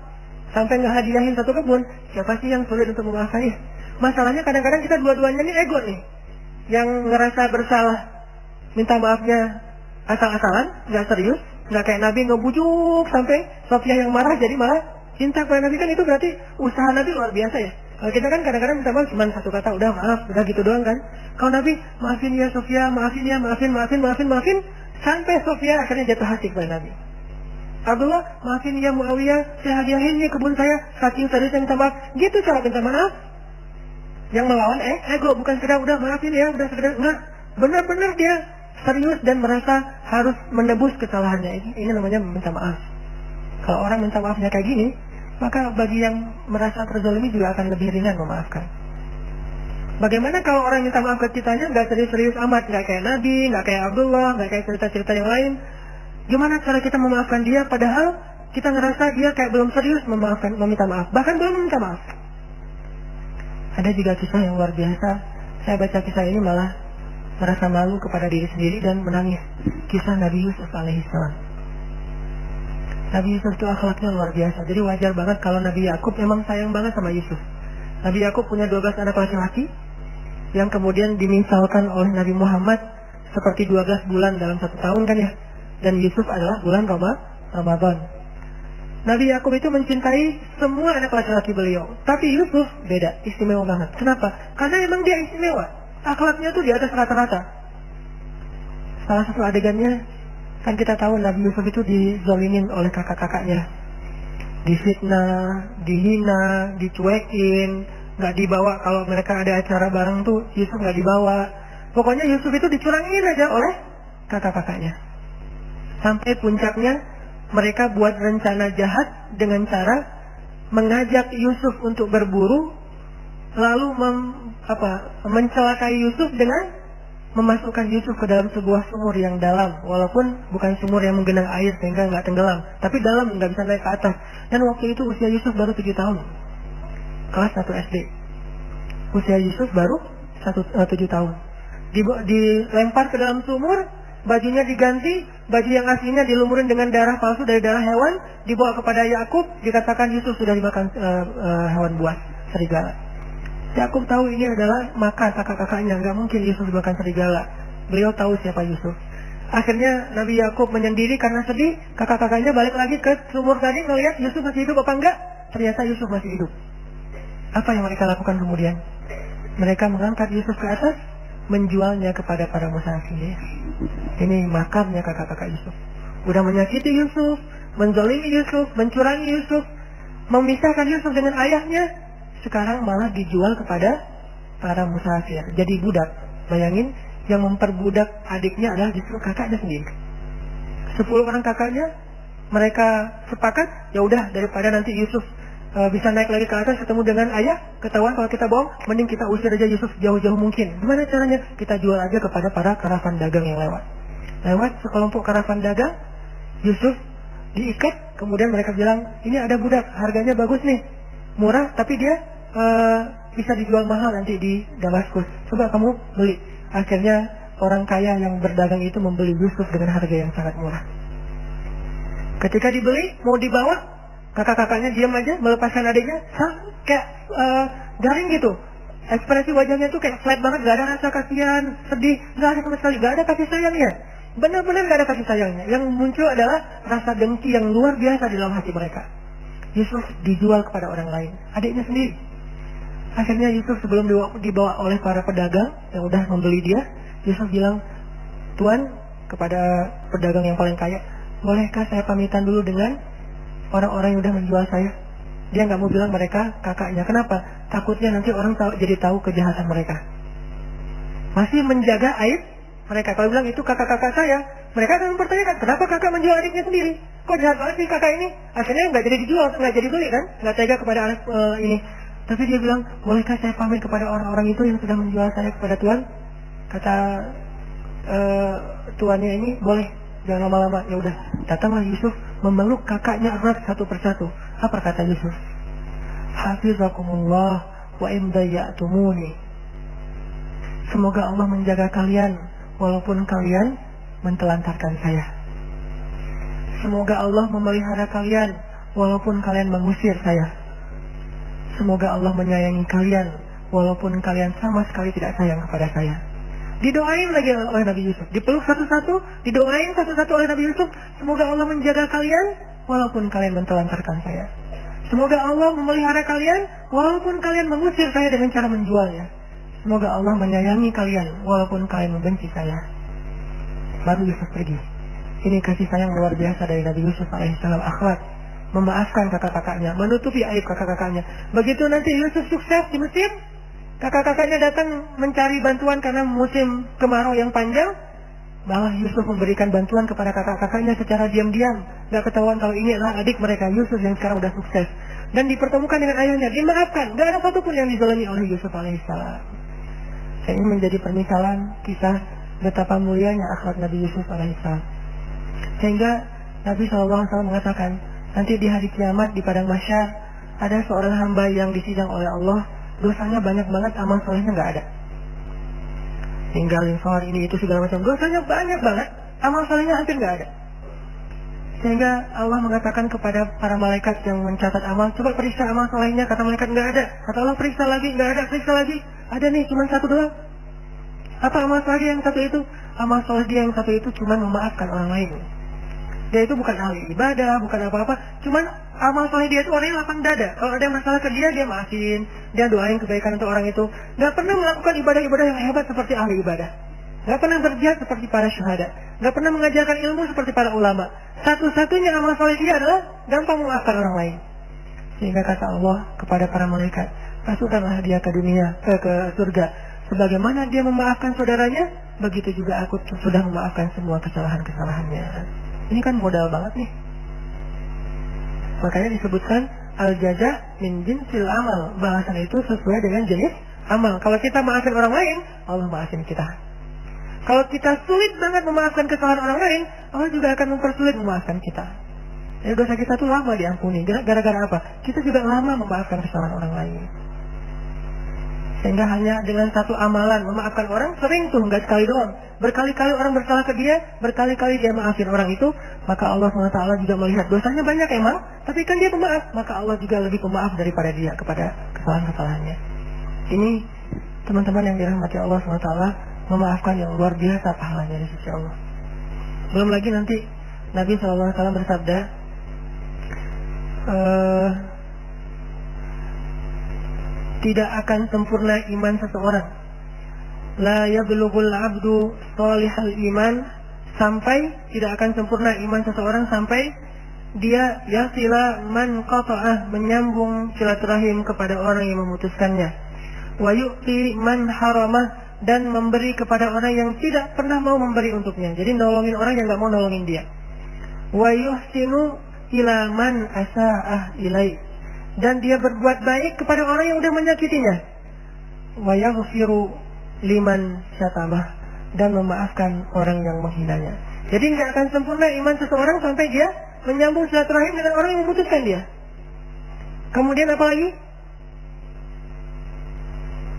sampai ngehadiahin 1 kebun, siapa sih yang sulit untuk memaafkannya? Masalahnya kadang-kadang kita dua-duanya nih ego nih, yang ngerasa bersalah, minta maafnya asal-asalan, gak serius, gak kayak Nabi ngebujuk sampai Sofia yang marah jadi malah cinta kepada Nabi. Kan itu berarti usaha Nabi luar biasa ya. Kalau kita kan kadang-kadang minta maaf cuma 1 kata, udah maaf, udah gitu doang kan. Kalau Nabi, maafin ya Sofia, maafin ya, maafin, sampai Sofia akhirnya jatuh hati kepada Nabi. Abdullah, maafin ya Muawiyah, saya hadiahin nih kebun saya, saking seriusnya minta maaf. Gitu cara minta maaf. Yang melawan ego, bukan sekedar udah maafin ya, udah sekedar enggak. Benar-benar dia serius dan merasa harus menebus kesalahannya. Ini namanya meminta maaf. Kalau orang minta maafnya kayak gini, maka bagi yang merasa terzalimi juga akan lebih ringan memaafkan. Bagaimana kalau orang minta maaf ke kitanya nggak serius-serius amat, nggak kayak Nabi, nggak kayak Abdullah, nggak kayak cerita-cerita yang lain? Gimana cara kita memaafkan dia padahal kita ngerasa dia kayak belum serius meminta maaf, bahkan belum meminta maaf? Ada juga kisah yang luar biasa. Saya baca kisah ini malah merasa malu kepada diri sendiri dan menangis. Kisah Nabi Yusuf alaihissalam. Nabi Yusuf itu akhlaknya luar biasa. Jadi wajar banget kalau Nabi Yakub memang sayang banget sama Yusuf. Nabi Yakub punya 12 anak laki-laki yang kemudian dimisalkan oleh Nabi Muhammad seperti 12 bulan dalam 1 tahun kan ya. Dan Yusuf adalah bulan Ramadan. Nabi Yakub itu mencintai semua anak laki-laki beliau. Tapi Yusuf beda, istimewa banget. Kenapa? Karena emang dia istimewa. Akhlaknya tuh di atas rata-rata. Salah satu adegannya, kan kita tahu Nabi Yusuf itu dizalimin oleh kakak-kakaknya. Difitnah, dihina, dicuekin, gak dibawa. Kalau mereka ada acara bareng tuh Yusuf gak dibawa. Pokoknya Yusuf itu dicurangin aja oleh kakak-kakaknya. Sampai puncaknya mereka buat rencana jahat dengan cara mengajak Yusuf untuk berburu, lalu mencelakai Yusuf dengan memasukkan Yusuf ke dalam sebuah sumur yang dalam, walaupun bukan sumur yang menggenang air sehingga nggak tenggelam, tapi dalam, nggak bisa naik ke atas. Dan waktu itu usia Yusuf baru 7 tahun, kelas 1 SD. Usia Yusuf baru 7 tahun. Dilempar ke dalam sumur, bajunya diganti, baju yang aslinya dilumurin dengan darah palsu dari darah hewan, dibawa kepada Yakub, dikatakan Yusuf sudah dimakan hewan buas, serigala. Yakub tahu ini adalah makan kakak-kakaknya, nggak mungkin Yusuf dimakan serigala. Beliau tahu siapa Yusuf. Akhirnya Nabi Yakub menyendiri karena sedih. Kakak-kakaknya balik lagi ke sumur tadi melihat Yusuf masih hidup apa enggak. Ternyata Yusuf masih hidup. Apa yang mereka lakukan kemudian? Mereka mengangkat Yusuf ke atas, menjualnya kepada para musafir. Ini makamnya kakak-kakak Yusuf. Udah menyakiti Yusuf, menzalimi Yusuf, mencurangi Yusuf, memisahkan Yusuf dengan ayahnya. Sekarang malah dijual kepada para musafir, jadi budak. Bayangin, yang memperbudak adiknya adalah justru kakaknya sendiri. 10 orang kakaknya, mereka sepakat, ya udah daripada nanti Yusuf bisa naik lagi ke atas ketemu dengan ayah, ketahuan kalau kita bohong, mending kita usir aja Yusuf jauh-jauh mungkin. Gimana caranya? Kita jual aja kepada para karavan dagang yang lewat. Lewat sekelompok karavan dagang, Yusuf diikat, kemudian mereka bilang, ini ada budak, harganya bagus nih, murah, tapi dia bisa dijual mahal nanti di Damaskus. Coba kamu beli. Akhirnya orang kaya yang berdagang itu membeli Yusuf dengan harga yang sangat murah. Ketika dibeli, mau dibawa, kakak-kakaknya diam aja, melepaskan adiknya, kayak garing gitu. Ekspresi wajahnya tuh kayak flat banget, gak ada rasa kasihan, sedih, gak ada sama sekali, gak ada kasih sayangnya. Benar-benar gak ada kasih sayangnya. Yang muncul adalah rasa dengki yang luar biasa di dalam hati mereka. Yusuf dijual kepada orang lain, adiknya sendiri. Akhirnya Yusuf sebelum dibawa oleh para pedagang yang udah membeli dia, Yusuf bilang, Tuan, kepada pedagang yang paling kaya, bolehkah saya pamitan dulu dengan orang-orang yang udah menjual saya? Dia nggak mau bilang mereka kakaknya. Kenapa? Takutnya nanti orang jadi tahu kejahatan mereka. Masih menjaga aib mereka. Kalau bilang itu kakak-kakak saya, mereka akan mempertanyakan, kenapa kakak menjual adiknya sendiri? Kok jahat banget sih kakak ini? Akhirnya nggak jadi dijual, nggak jadi beli kan? Nggak tega kepada anak ini. Tapi dia bilang, bolehkah saya pamit kepada orang-orang itu yang sudah menjual saya kepada Tuan? Kata tuannya ini, boleh, jangan lama-lama. Ya udah, datanglah Yusuf memeluk kakaknya erat satu persatu. Apa kata Yusuf? Hafizakumullah wa imdayatumuni. Semoga Allah menjaga kalian walaupun kalian mentelantarkan saya. Semoga Allah memelihara kalian walaupun kalian mengusir saya. Semoga Allah menyayangi kalian walaupun kalian sama sekali tidak sayang kepada saya. Didoain lagi oleh Nabi Yusuf, dipeluk satu-satu, didoain satu-satu oleh Nabi Yusuf. Semoga Allah menjaga kalian walaupun kalian mentelantarkan saya. Semoga Allah memelihara kalian walaupun kalian mengusir saya dengan cara menjualnya. Semoga Allah menyayangi kalian walaupun kalian membenci saya. Baru Yusuf pergi. Ini kasih sayang luar biasa dari Nabi Yusuf alaihissalam, akhlak. Memaafkan kakak-kakaknya, menutupi aib kakak-kakaknya. Begitu nanti Yusuf sukses di Mesir, kakak-kakaknya datang mencari bantuan karena musim kemarau yang panjang, malah Yusuf memberikan bantuan kepada kakak-kakaknya secara diam-diam. Gak ketahuan kalau ini adalah adik mereka, Yusuf yang sekarang udah sukses. Dan dipertemukan dengan ayahnya, dimaafkan. Gak ada satupun yang dizalimi oleh Yusuf alaihissalam. Saya ingin menjadi permisalan kisah betapa mulianya akhlak Nabi Yusuf alaihissalam. Sehingga Nabi SAW mengatakan, nanti di hari kiamat di padang mahsyar ada seorang hamba yang disidang oleh Allah, dosanya banyak banget, amal solehnya nggak ada. Tinggalin sholat ini itu segala macam, dosanya banyak banget, amal solehnya hampir nggak ada. Sehingga Allah mengatakan kepada para malaikat yang mencatat amal, coba periksa amal solehnya. Kata malaikat nggak ada. Kata Allah, periksa lagi, nggak ada, periksa lagi. Ada nih, cuma satu doang. Apa amal soleh yang satu itu? Amal soleh dia yang satu itu cuma memaafkan orang lain. Dia itu bukan ahli ibadah, bukan apa-apa. Cuman amal soleh dia itu orang yang lapang dada. Kalau ada masalah ke dia maafin. Dia doain kebaikan untuk orang itu. Gak pernah melakukan ibadah-ibadah yang hebat seperti ahli ibadah. Gak pernah berjihad seperti para syuhada. Gak pernah mengajarkan ilmu seperti para ulama. Satu-satunya amal soleh dia adalah gampang memaafkan orang lain. Sehingga kata Allah kepada para malaikat, masukkanlah dia ke dunia, ke surga. Sebagaimana dia memaafkan saudaranya, begitu juga aku sudah memaafkan semua kesalahan-kesalahannya. Ini kan modal banget nih. Makanya disebutkan Al-jaza min jinsil amal. Balasan itu sesuai dengan jenis amal. Kalau kita maafin orang lain, Allah maafin kita. Kalau kita sulit banget memaafkan kesalahan orang lain, Allah juga akan mempersulit memaafkan kita. Jadi dosa kita tuh lama diampuni. Gara-gara apa? Kita juga lama memaafkan kesalahan orang lain. Sehingga hanya dengan satu amalan memaafkan orang, sering tuh, nggak sekali doang. Berkali-kali orang bersalah ke dia, berkali-kali dia maafin orang itu, maka Allah SWT juga melihat dosanya banyak emang, tapi kan dia pemaaf, maka Allah juga lebih pemaaf daripada dia kepada kesalahan-kesalahannya. Ini teman-teman yang dirahmati Allah SWT, memaafkan yang luar biasa pahalanya di sisi Allah. Belum lagi nanti Nabi SAW bersabda, tidak akan sempurna iman seseorang. La yablughul abdu shalihal iman, sampai tidak akan sempurna iman seseorang sampai dia yasila man qata'ah, menyambung silaturahim kepada orang yang memutuskannya. Wa yu'ti man haramah, dan memberi kepada orang yang tidak pernah mau memberi untuknya. Jadi nolongin orang yang enggak mau nolongin dia. Wa yuhsinu ila man asa'ah ilai, dan dia berbuat baik kepada orang yang sudah menyakitinya. Wa yaghfiru liman syatamah, dan memaafkan orang yang menghinanya. Jadi nggak akan sempurna iman seseorang sampai dia menyambung silaturahim dengan orang yang memutuskan dia. Kemudian apa lagi?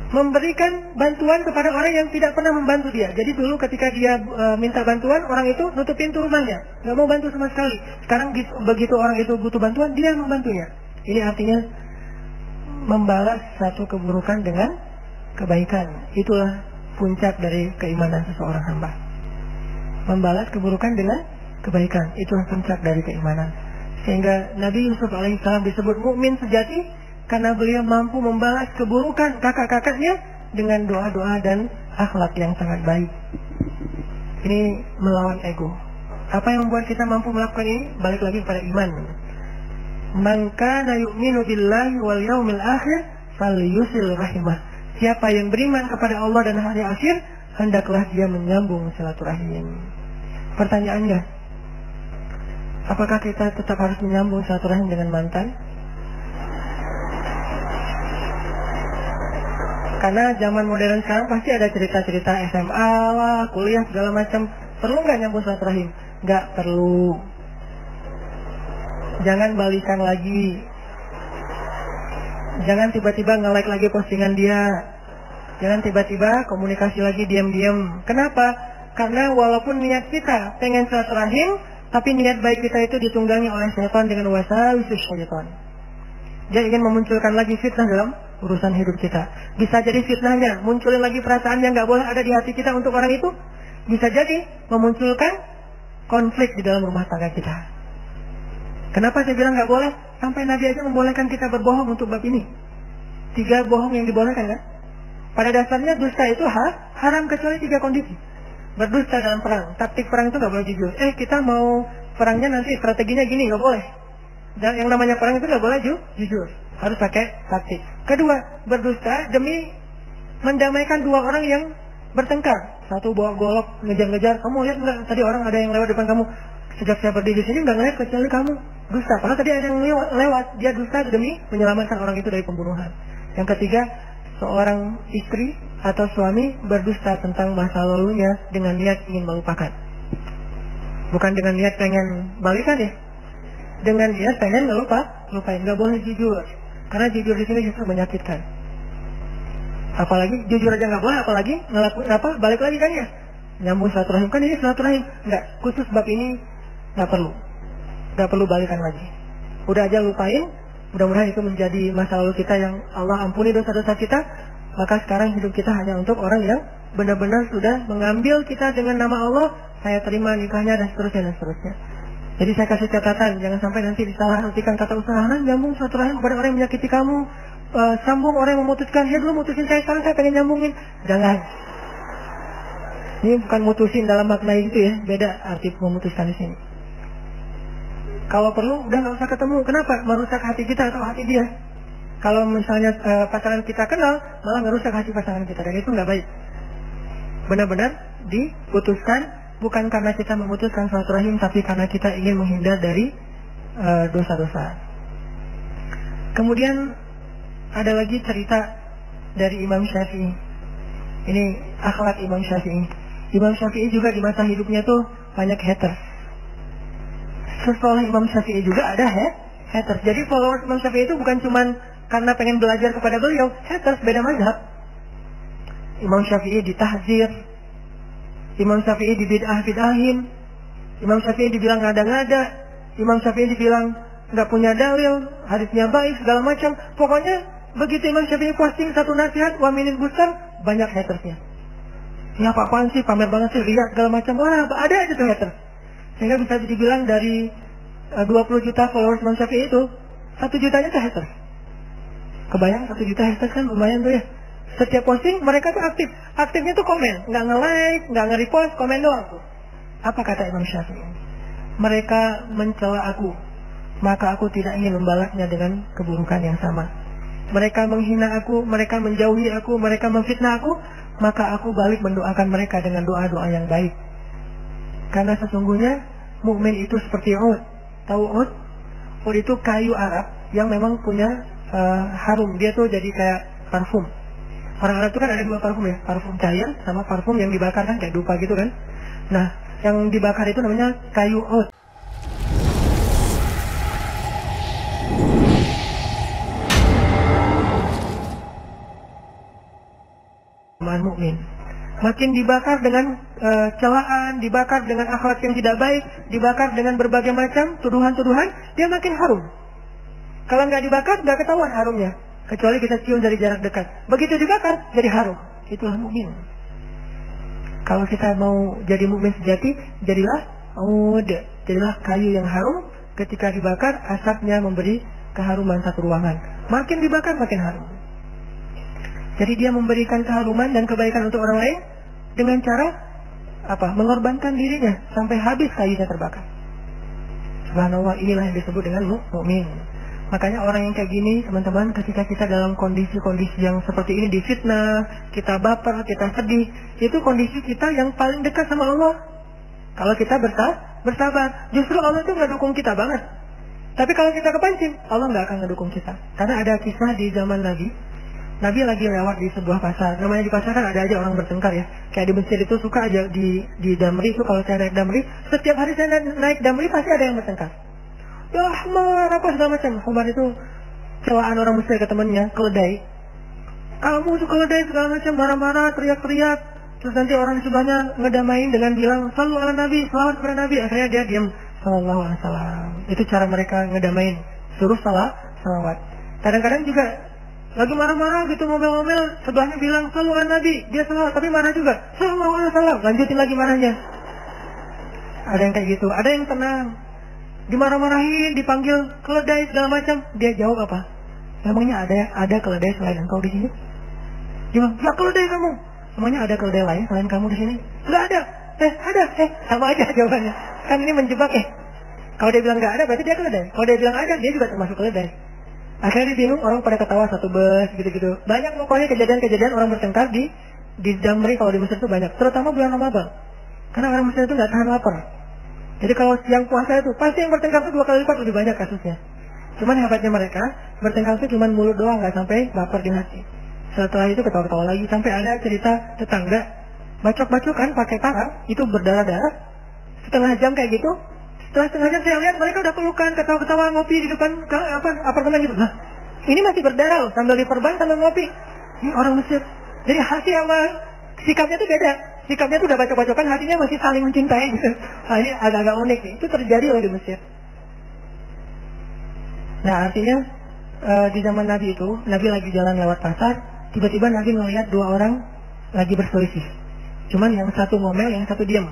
Memberikan bantuan kepada orang yang tidak pernah membantu dia. Jadi dulu ketika dia minta bantuan, orang itu nutup pintu rumahnya, nggak mau bantu sama sekali. Sekarang begitu orang itu butuh bantuan, dia yang membantunya. Ini artinya membalas satu keburukan dengan kebaikan. Itulah puncak dari keimanan seseorang hamba. Membalas keburukan dengan kebaikan. Itulah puncak dari keimanan. Sehingga Nabi Yusuf alaihissalam disebut mukmin sejati karena beliau mampu membalas keburukan kakak-kakaknya dengan doa-doa dan akhlak yang sangat baik. Ini melawan ego. Apa yang membuat kita mampu melakukan ini? Balik lagi kepada iman. Man kana yu'minu billahi wal yaumil akhir falyusil rahimah. Siapa yang beriman kepada Allah dan hari akhir, hendaklah dia menyambung silaturahim. Pertanyaannya, apakah kita tetap harus menyambung silaturahim dengan mantan? Karena zaman modern sekarang pasti ada cerita-cerita SMA lah, kuliah segala macam. Perlu nggak nyambung silaturahim? Nggak perlu. Jangan balikan lagi. Jangan tiba-tiba nge-like lagi postingan dia. Jangan tiba-tiba komunikasi lagi diam-diam. Kenapa? Karena walaupun niat kita pengen silaturahim, tapi niat baik kita itu ditunggangi oleh syaitan dengan wasawis syaitan. Dia ingin memunculkan lagi fitnah dalam urusan hidup kita. Bisa jadi fitnahnya munculin lagi perasaan yang nggak boleh ada di hati kita untuk orang itu. Bisa jadi memunculkan konflik di dalam rumah tangga kita. Kenapa saya bilang nggak boleh? Sampai Nabi aja membolehkan kita berbohong untuk bab ini. 3 bohong yang dibolehkan kan? Pada dasarnya dusta itu haram kecuali 3 kondisi. Berdusta dalam perang, taktik perang itu nggak boleh jujur. Kita mau perangnya nanti strateginya gini, nggak boleh. Dan yang namanya perang itu nggak boleh jujur, harus pakai taktik. Kedua, berdusta demi mendamaikan 2 orang yang bertengkar. Satu bawa golok ngejar-ngejar, kamu lihat nggak tadi orang ada yang lewat depan kamu? Sejak saya berdiri di sini nggak ngeliat kecuali kamu. Dusta, karena tadi ada yang lewat, dia dusta demi menyelamatkan orang itu dari pembunuhan. Yang ketiga, seorang istri atau suami berdusta tentang masa lalunya dengan niat ingin melupakan. Bukan dengan niat pengen balikan ya. Dengan niat pengen lupain. Nggak boleh jujur. Karena jujur di sini justru menyakitkan. Apalagi jujur aja nggak boleh, apalagi ngelakuin apa? Balik lagi kan ya. Nyambung silaturahim, kan ini silaturahim. Nggak, khusus bab ini nggak perlu balikan lagi. Udah aja lupain. Mudah-mudahan itu menjadi masa lalu kita yang Allah ampuni dosa-dosa kita. Maka sekarang hidup kita hanya untuk orang yang benar-benar sudah mengambil kita dengan nama Allah. Saya terima nikahnya dan seterusnya. Jadi saya kasih catatan, jangan sampai nanti disalahartikan kata usaha, nyambung silaturahim kepada orang yang menyakiti kamu, sambung orang yang memutuskan, dia dulu mutusin saya, sekarang saya pengen nyambungin. Jangan. Ini bukan mutusin dalam makna itu ya, beda arti memutuskan di sini. Kalau perlu udah nggak usah ketemu. Kenapa? Merusak hati kita atau hati dia. Kalau misalnya pasangan kita kenal, malah merusak hati pasangan kita, dan itu nggak baik. Benar-benar diputuskan bukan karena kita memutuskan silaturahim, tapi karena kita ingin menghindar dari dosa-dosa. Kemudian ada lagi cerita dari Imam Syafi'i. Ini akhlak Imam Syafi'i. Imam Syafi'i juga di masa hidupnya tuh banyak haters. Setelah Imam Syafi'i juga ada haters. Jadi followers Imam Syafi'i itu bukan cuman karena pengen belajar kepada beliau, haters beda mazhab. Imam Syafi'i ditahzir, Imam Syafi'i dibid'ah-bid'ahin, Imam Syafi'i dibilang ngada-ngada, Imam Syafi'i dibilang nggak punya dalil, hadisnya baik, segala macam. Pokoknya begitu Imam Syafi'i posting satu nasihat, waminin besar, banyak hatersnya. Ya apa-apaan sih, pamer banget sih, riak segala macam. Wah, ada aja tuh haters. Sehingga bisa dibilang dari 20 juta followers Imam Syafi'i itu, 1 jutanya tuh haters. Kebayang 1 juta haters kan lumayan tuh ya. Setiap posting mereka tuh aktif. Aktifnya tuh komen, nggak nge-like, nggak nge-repost, komen doang tuh. Apa kata Imam Syafi'i? Mereka mencela aku, maka aku tidak ingin membalasnya dengan keburukan yang sama. Mereka menghina aku, mereka menjauhi aku, mereka memfitnah aku, maka aku balik mendoakan mereka dengan doa-doa yang baik. Karena sesungguhnya mukmin itu seperti ud. Tahu ud? Ud itu kayu Arab yang memang punya harum. Dia tuh jadi kayak parfum. Orang Arab itu kan ada 2 parfum ya, parfum cair sama parfum yang dibakar kan kayak dupa gitu kan. Nah, yang dibakar itu namanya kayu ud. Mukmin makin dibakar dengan celaan, dibakar dengan akhlak yang tidak baik, dibakar dengan berbagai macam tuduhan-tuduhan, dia makin harum. Kalau nggak dibakar, nggak ketahuan harumnya, kecuali kita cium dari jarak dekat. Begitu dibakar, jadi harum. Itulah mukmin. Kalau kita mau jadi mukmin sejati, jadilah kayu yang harum. Ketika dibakar, asapnya memberi keharuman satu ruangan. Makin dibakar, makin harum. Jadi dia memberikan keharuman dan kebaikan untuk orang lain dengan cara mengorbankan dirinya sampai habis kayunya terbakar. Subhanallah, inilah yang disebut dengan mukmin. Makanya orang yang kayak gini, teman-teman, ketika kita dalam kondisi-kondisi yang seperti ini, difitnah, kita baper, kita sedih, itu kondisi kita yang paling dekat sama Allah. Kalau kita bersabar, justru Allah itu nggak dukung kita banget. Tapi kalau kita kepancing, Allah nggak akan ngedukung kita. Karena ada kisah di zaman Nabi lagi lewat di sebuah pasar. Namanya di pasar kan ada aja orang bertengkar ya. Kayak di masjid itu suka aja di Damri itu, kalau saya naik Damri, setiap hari saya naik Damri pasti ada yang bertengkar. Ya Ahmad, apa segala macam. Umar itu celaan orang muslim ke temannya, keledai. Kamu tuh keledai segala macam, marah-marah, teriak-teriak. Terus nanti orang di sebelahnya ngedamain dengan bilang, "Shallu ala Nabi, selawat kepada Nabi." Akhirnya dia diam, sallallahu alaihi wasallam. Itu cara mereka ngedamain, suruh salawat. Kadang-kadang juga lagi marah-marah gitu, ngomel-ngomel, sebelahnya bilang "Shallu ala Nabi", dia salawat tapi marah juga, sallallahu alaihi wasallam, lanjutin lagi marahnya. Ada yang kayak gitu, ada yang tenang, dimarah-marahin, dipanggil keledai segala macam, dia jawab apa? Emangnya ada keledai selain engkau di sini? Dia bilang, "Ya keledai kamu." Semuanya ada keledai lain selain kamu di sini? Nggak ada. Ada. Sama aja jawabannya. Kan ini menjebak Kalau dia bilang nggak ada, berarti dia keledai. Kalau dia bilang ada, dia juga termasuk keledai. Akhirnya dia bingung, orang pada ketawa satu bus gitu-gitu. Banyak pokoknya kejadian-kejadian orang bertengkar di Damri kalau di Mesir itu banyak. Terutama bulan Ramadan. Karena orang Mesir itu nggak tahan lapar. Jadi kalau siang puasa itu, pasti yang bertengkar itu 2 kali lipat lebih banyak kasusnya. Cuman hebatnya mereka, bertengkar itu cuma mulut doang, nggak sampai baper di hati. Setelah itu ketawa-ketawa lagi, sampai ada cerita tetangga bacok-bacokan pakai parang, itu berdarah-darah. Setengah jam kayak gitu. Setelah setengah jam saya lihat mereka udah pelukan, ketawa-ketawa, ngopi di depan apartemen gitu. Nah, ini masih berdarah loh, sambil diperban sambil ngopi. Ini orang Mesir. Jadi hati sama sikapnya tuh beda. Sikapnya tuh udah bacok-bacokan, hatinya masih saling mencintai gitu. Nah, ini agak-agak unik nih. Itu terjadi loh di Mesir. Nah, artinya di zaman Nabi itu, Nabi lagi jalan lewat pasar, tiba-tiba Nabi melihat 2 orang lagi berselisih. Cuman yang satu ngomel, yang satu diam.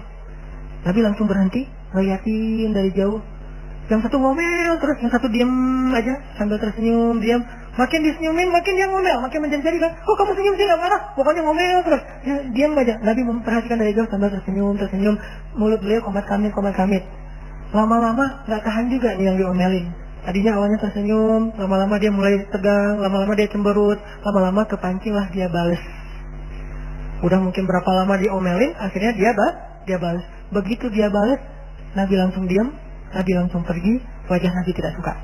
Nabi langsung berhenti, ngeliatin dari jauh. Yang satu ngomel terus, yang satu diam aja sambil tersenyum, diam. Makin disenyumin, makin dia ngomel, makin menjadi kan. "Kok kamu senyum sih, nggak marah?" Pokoknya ngomel terus. Ya, diam aja. Nabi memperhatikan dari jauh sambil tersenyum. Mulut beliau komat kamit. Lama-lama nggak tahan juga nih yang diomelin. Tadinya awalnya tersenyum, lama-lama dia mulai tegang, lama-lama dia cemberut, lama-lama kepancinglah dia balas. Udah mungkin berapa lama diomelin, akhirnya dia balas. Begitu dia balas, Nabi langsung diam, Nabi langsung pergi, wajah Nabi tidak suka.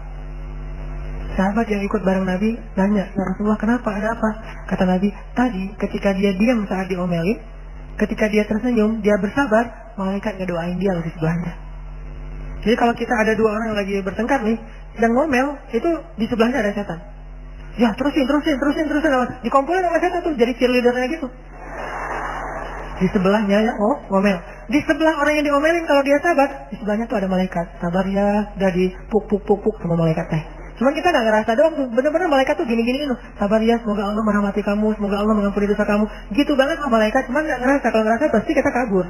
Sahabat yang ikut bareng Nabi nanya, ya Rasulullah kenapa, ada apa? Kata Nabi, tadi ketika dia diam saat diomelin, ketika dia tersenyum, dia bersabar, malaikat ngedoain dia di sebelahnya. Jadi kalau kita ada dua orang lagi bertengkar nih, yang ngomel, itu di sebelahnya ada setan. Ya terusin. Dikumpulin sama setan tuh, jadi cheerleadernya gitu. Di sebelahnya ya, ngomel. Di sebelah orang yang diomelin kalau dia sabar, di sebelahnya tuh ada malaikat. Sabar ya, udah dipuk sama malaikat teh. Cuman kita nggak ngerasa doang tuh, bener-bener malaikat tuh gini-gini loh. Sabar ya, semoga Allah merahmati kamu, semoga Allah mengampuni dosa kamu. Gitu banget sama malaikat, cuman nggak ngerasa. Kalau ngerasa pasti kita kabur.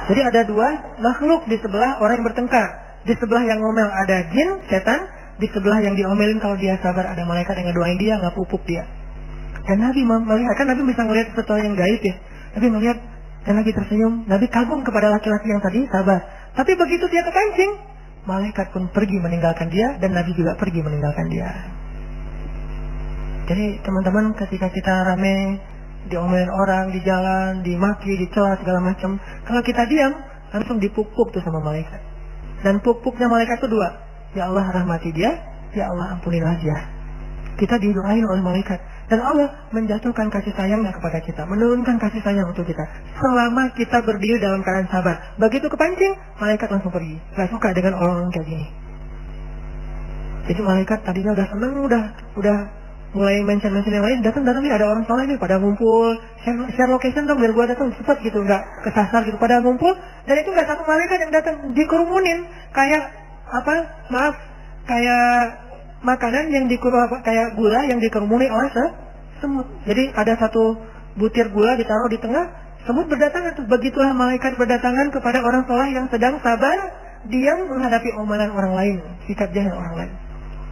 Jadi ada dua makhluk di sebelah orang yang bertengkar. Di sebelah yang ngomel ada jin, setan. Di sebelah yang diomelin kalau dia sabar ada malaikat yang ngedoain dia, nggak pupuk dia. Dan Nabi melihat, kan Nabi bisa melihat sesuatu yang gaib ya. Nabi melihat dan Nabi tersenyum. Nabi kagum kepada laki-laki yang tadi sabar. Tapi begitu dia kepancing, malaikat pun pergi meninggalkan dia dan Nabi juga pergi meninggalkan dia. Jadi teman-teman, ketika kita rame diomelin orang di jalan, dimaki, dicela segala macam, kalau kita diam langsung dipuk-puk tuh sama malaikat. Dan puk-puknya malaikat itu dua. Ya Allah rahmati dia, ya Allah ampunilah dia. Kita didoain oleh malaikat. Dan Allah menjatuhkan kasih sayangnya kepada kita, menurunkan kasih sayang untuk kita selama kita berdiri dalam keadaan sabar. Begitu kepancing, malaikat langsung pergi. Gak suka dengan orang-orang kayak gini. Jadi malaikat tadinya udah seneng, udah mulai mention yang lain, datang nih, ada orang soleh nih pada ngumpul, share location dong biar gua datang cepet gitu, nggak kesasar gitu, pada ngumpul. Dan itu nggak satu malaikat yang datang, dikerumunin kayak kayak makanan yang kayak gula yang dikerumuni oleh semut. Jadi ada satu butir gula ditaruh di tengah, semut berdatangan. Begitulah malaikat berdatangan kepada orang soleh yang sedang sabar, diam menghadapi omelan orang lain, sikap jahil orang lain.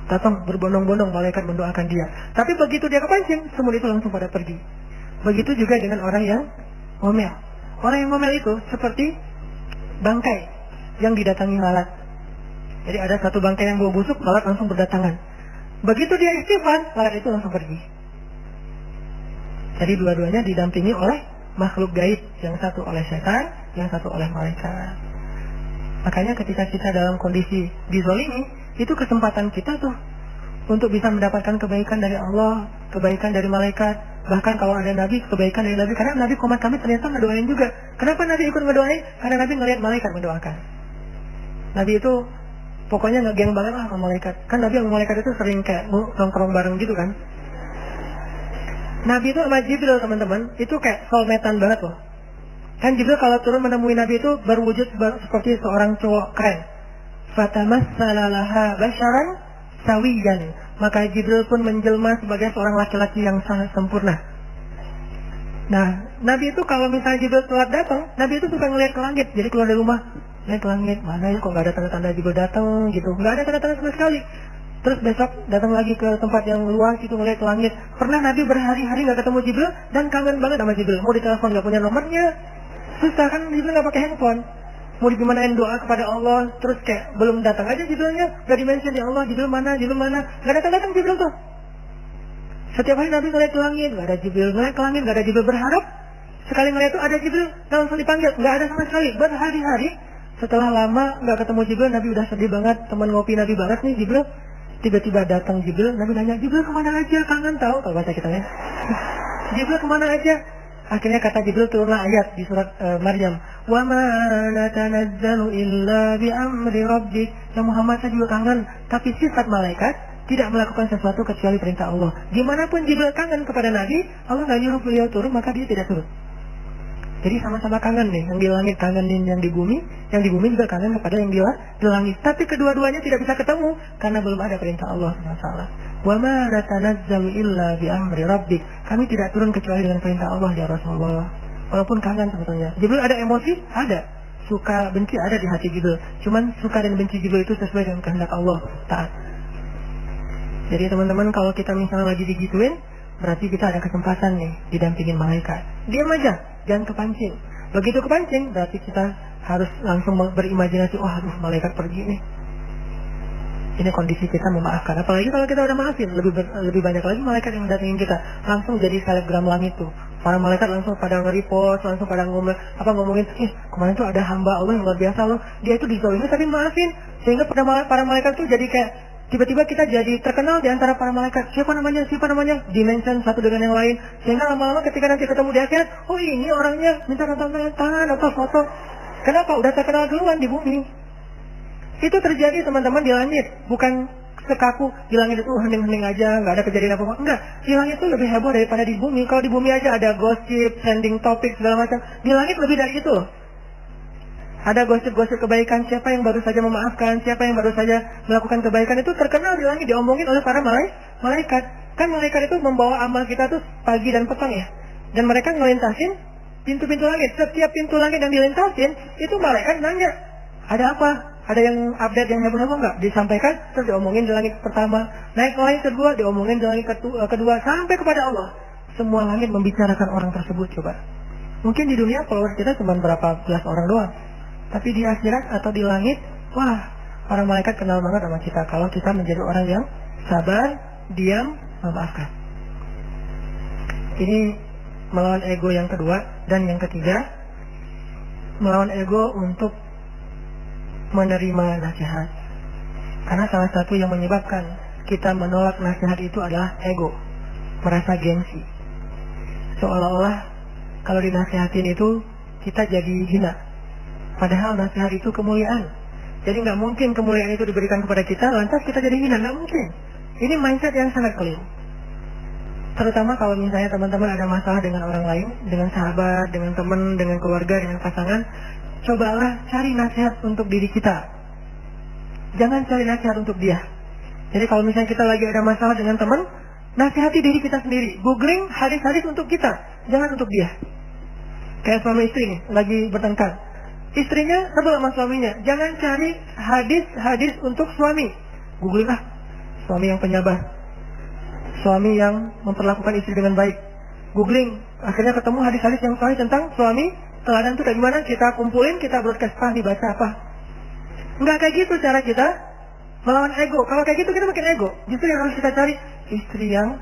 Datang berbondong-bondong malaikat mendoakan dia. Tapi begitu dia kepancing, semut itu langsung pada pergi. Begitu juga dengan orang yang ngomel. Orang yang ngomel itu seperti bangkai yang didatangi lalat. Jadi ada satu bangkai yang bau busuk, lalat langsung berdatangan. Begitu dia istighfar, lalat itu langsung pergi. Jadi dua-duanya didampingi oleh makhluk gaib, yang satu oleh setan, yang satu oleh malaikat. Makanya ketika kita dalam kondisi dizolimi, itu kesempatan kita tuh untuk bisa mendapatkan kebaikan dari Allah, kebaikan dari malaikat. Bahkan kalau ada Nabi, kebaikan dari Nabi. Karena Nabi komat kami ternyata ngedoain juga. Kenapa Nabi ikut ngedoain? Karena Nabi ngelihat malaikat mendoakan. Nabi itu pokoknya ngegeng banget lah sama malaikat. Kan Nabi sama malaikat itu sering kayak nongkrong bareng gitu kan. Nabi itu sama Jibril teman-teman, itu kayak soulmate-an banget loh. Kan Jibril kalau turun menemui Nabi itu berwujud seperti seorang cowok keren. Fatamassala laha basyaran sawiyan. Maka Jibril pun menjelma sebagai seorang laki-laki yang sangat sempurna. Nah, Nabi itu kalau misalnya Jibril telat datang, Nabi itu suka ngeliat ke langit. Jadi keluar dari rumah, lihat ke langit, mana ya kok nggak ada tanda-tanda Jibril datang gitu. Nggak ada tanda-tanda sama sekali. Terus besok datang lagi ke tempat yang luas itu ngeliat ke langit. Pernah Nabi berhari-hari nggak ketemu Jibril dan kangen banget sama Jibril. Mau ditelepon nggak punya nomornya, susah kan, Jibril nggak pakai handphone. Mau digimanain doa kepada Allah, terus kayak belum datang aja Jibrilnya, udah dimention ya Allah, Jibril mana, nggak datang Jibril tuh. Setiap hari Nabi ngeliat ke langit, nggak ada Jibril, ngeliat ke langit, nggak ada Jibril, berharap sekali ngeliat tuh ada Jibril, langsung dipanggil, nggak ada sama sekali. Berhari-hari setelah lama nggak ketemu Jibril, Nabi udah sedih banget, teman ngopi Nabi banget nih Jibril. Tiba-tiba datang Jibril, Nabi nanya, Jibril kemana aja, kangen tahu kalau bahasa kita ya. Jibril kemana aja? Akhirnya kata Jibril turunlah ayat di surat Maryam. Wa ma natanazzalu illa bi amri rabbik. Ya Muhammad, saya juga kangen. Tapi sifat malaikat tidak melakukan sesuatu kecuali perintah Allah. Gimanapun Jibril kangen kepada Nabi, Allah nggak nyuruh beliau turun, maka dia tidak turun. Jadi sama-sama kangen nih. Yang di langit kangenin yang di bumi juga kangen kepada yang di langit. Tapi kedua-duanya tidak bisa ketemu karena belum ada perintah Allah SWT. Wa ma natanazzalu illa bi amri rabbik. Kami tidak turun kecuali dengan perintah Allah ya Rasulullah. Walaupun kangen sebetulnya. Jibril ada emosi? Ada. Suka benci ada di hati Jibril. Cuman suka dan benci Jibril itu sesuai dengan kehendak Allah. Taat. Jadi teman-teman, kalau kita misalnya lagi digituin, berarti kita ada kesempatan nih didampingin malaikat. Diam aja, jangan kepancing. Begitu kepancing, berarti kita harus langsung berimajinasi, oh aduh malaikat pergi nih. Ini kondisi kita memaafkan. Apalagi kalau kita udah maafin, lebih banyak lagi malaikat yang datengin kita. Langsung jadi selebgram langit tuh. Para malaikat langsung pada nge-repost, langsung pada ngomongin, kemarin tuh ada hamba Allah yang luar biasa loh. Dia itu dizalimi tapi maafin. Sehingga para malaikat tuh jadi kayak Tiba-tiba kita jadi terkenal di antara para malaikat. Siapa namanya? Dimension satu dengan yang lain. Sehingga lama-lama ketika nanti ketemu di akhirat, oh ini orangnya minta tanda tangan atau foto. Kenapa? Udah terkenal duluan di bumi. Itu terjadi teman-teman di langit. Bukan sekaku di langit itu hening-hening aja, nggak ada kejadian apa-apa. Enggak, di langit itu lebih heboh daripada di bumi. Kalau di bumi aja ada gosip, trending topik segala macam. Di langit lebih dari itu loh. Ada gosip-gosip kebaikan, siapa yang baru saja memaafkan, siapa yang baru saja melakukan kebaikan, itu terkenal di langit, diomongin oleh para malaikat. Kan malaikat itu membawa amal kita tuh pagi dan petang ya. Dan mereka ngelintasin pintu-pintu langit. Setiap pintu langit yang dilintasin, itu malaikat nanya, ada apa? Ada yang update yang heboh-heboh nggak? Disampaikan, terus diomongin di langit pertama. Naik ke langit kedua, diomongin di langit kedua, sampai kepada Allah. Semua langit membicarakan orang tersebut, coba. Mungkin di dunia followers kita cuma berapa belas orang doang. Tapi di akhirat atau di langit, wah, para malaikat kenal banget sama kita. Kalau kita menjadi orang yang sabar, diam, memaafkan. Ini melawan ego yang kedua. Dan yang ketiga, melawan ego untuk menerima nasihat. Karena salah satu yang menyebabkan kita menolak nasihat itu adalah ego. Merasa gengsi. Seolah-olah kalau dinasihatin itu kita jadi hina. Padahal nasihat itu kemuliaan. Jadi nggak mungkin kemuliaan itu diberikan kepada kita, lantas kita jadi hina, nggak mungkin. Ini mindset yang sangat keliru. Terutama kalau misalnya teman-teman ada masalah dengan orang lain, dengan sahabat, dengan teman, dengan keluarga, dengan pasangan, cobalah cari nasihat untuk diri kita. Jangan cari nasihat untuk dia. Jadi kalau misalnya kita lagi ada masalah dengan teman, nasihati diri kita sendiri. Googling hadis-hadis untuk kita, jangan untuk dia. Kayak suami istri nih, lagi bertengkar. Istrinya sebel sama suaminya. Jangan cari hadis-hadis untuk suami. Googling lah. Suami yang penyabar. Suami yang memperlakukan istri dengan baik. Googling. Akhirnya ketemu hadis-hadis yang sahih tentang suami. Teladan itu dari mana? Kita kumpulin, kita broadcast, dibaca apa. Enggak kayak gitu cara kita melawan ego. Kalau kayak gitu kita makin ego. Justru yang harus kita cari istri yang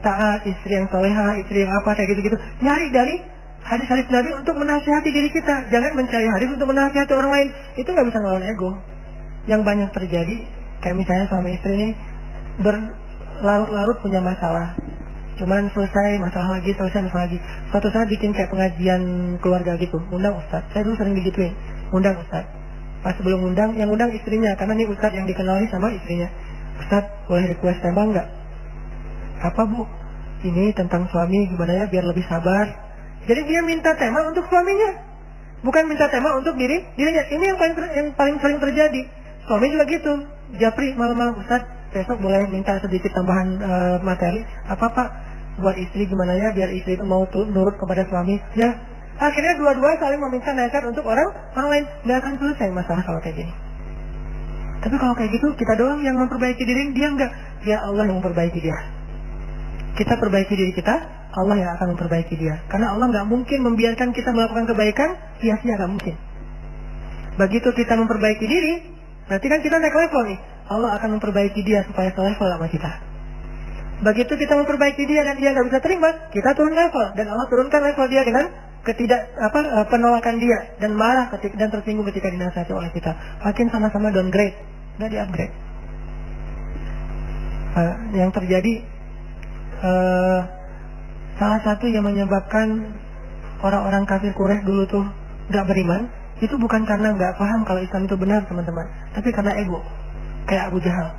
taat, istri yang soleha, istri yang apa, kayak gitu-gitu. Nyari dari hadis-hadis Nabi untuk menasihati diri kita. Jangan mencari hadis untuk menasihati orang lain. Itu nggak bisa ngelawan ego. Yang banyak terjadi, kayak misalnya suami istri ini berlarut-larut punya masalah. Cuman selesai masalah lagi, Suatu saat bikin kayak pengajian keluarga gitu. Undang Ustaz. Saya dulu sering digituin. Undang Ustaz. Pas sebelum undang, yang undang istrinya. Karena ini Ustaz yang dikenali sama istrinya. Ustaz, boleh request tema nggak? Apa Bu? Ini tentang suami gimana ya biar lebih sabar. Jadi dia minta tema untuk suaminya, bukan minta tema untuk dirinya. Ini yang paling sering terjadi. Suami juga gitu. Japri malam-malam, Ustaz, besok boleh minta sedikit tambahan materi. Apa Pak? Buat istri gimana ya biar istri itu mau nurut kepada suami. Ya, akhirnya dua-dua saling meminta nasihat untuk orang lain. Nggak akan selesai masalah kalau kayak gini. Tapi kalau kayak gitu kita doang yang memperbaiki diri, dia enggak. Dia Allah yang memperbaiki dia. Kita perbaiki diri kita, Allah yang akan memperbaiki dia. Karena Allah nggak mungkin membiarkan kita melakukan kebaikan sia-sia, nggak mungkin. Begitu kita memperbaiki diri, berarti kan kita naik level nih. Allah akan memperbaiki dia supaya selevel sama kita. Begitu kita memperbaiki dia dan dia nggak bisa terima, kita turun level dan Allah turunkan level dia dengan penolakan dia dan marah dan tersinggung ketika dinasihati oleh kita. Makin sama-sama downgrade, nggak di-upgrade. Yang terjadi salah satu yang menyebabkan orang-orang kafir Quraisy dulu tuh gak beriman, itu bukan karena gak paham kalau Islam itu benar teman-teman, tapi karena ego. Kayak Abu Jahal.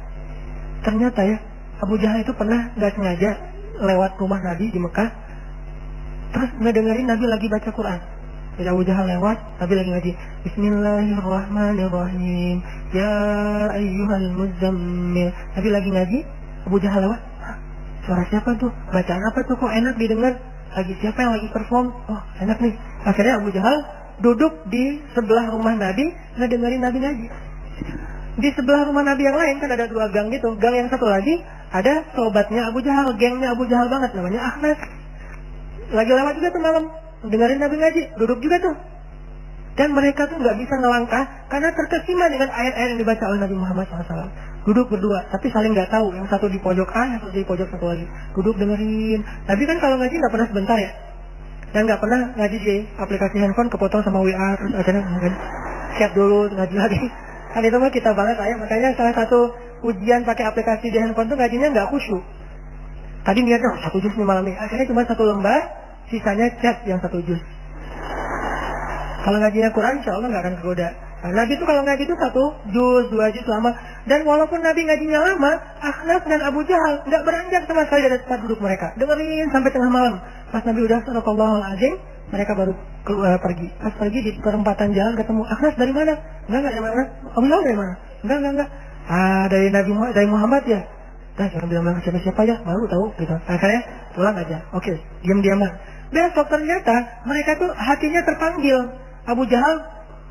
Ternyata ya, Abu Jahal itu pernah gak sengaja lewat rumah Nabi di Mekah, terus ngedengerin Nabi lagi baca Quran. Jadi Abu Jahal lewat, Nabi lagi ngaji, Bismillahirrahmanirrahim, Ya ayyuhal muzammil. Nabi lagi ngaji, Abu Jahal lewat, suara siapa tuh? Bacaan apa tuh? Kok enak didengar? Lagi siapa yang lagi perform? Oh, enak nih. Akhirnya Abu Jahal duduk di sebelah rumah Nabi, ngedengerin Nabi ngaji. Di sebelah rumah Nabi yang lain kan ada 2 gang gitu. Gang yang satu lagi ada sobatnya Abu Jahal, gengnya Abu Jahal banget, namanya Ahnas. Lagi lewat juga tuh malam, dengerin Nabi ngaji, duduk juga tuh. Dan mereka tuh nggak bisa ngelangkah karena terkesima dengan ayat-ayat yang dibaca oleh Nabi Muhammad SAW. Duduk berdua, tapi saling nggak tahu. Yang satu di pojok A, yang satu di pojok satu lagi. Duduk dengerin. Nabi kan kalau ngaji nggak pernah sebentar ya. Dan nggak pernah ngaji di aplikasi handphone kepotong sama WA terus akhirnya chat dulu ngaji lagi. Kan itu mah kita banget ya. Makanya salah satu ujian pakai aplikasi di handphone tuh ngajinya nggak khusyuk. Tadi niatnya 1 juz nih malam ini. Akhirnya cuma 1 lembar, sisanya chat yang 1 juz. Kalau ngajinya Quran, insya Allah nggak akan kegoda. Nah, Nabi itu kalau ngaji itu 1 juz, 2 juz lama. Dan walaupun Nabi ngajinya lama, Ahnaf dan Abu Jahal nggak beranjak sama sekali dari tempat duduk mereka. Dengerin sampai tengah malam. Pas Nabi udah Sadaqallahul Azim, mereka baru pergi. Pas pergi di perempatan jalan ketemu Ahnaf dari mana? Enggak dari mana? Abu Jahal dari mana? Enggak. Dari Muhammad ya. Nah, jangan bilang siapa-siapa ya, malu tahu gitu. Akhirnya pulang aja. Oke, diam-diaman. Besok ternyata mereka tuh hatinya terpanggil. Abu Jahal,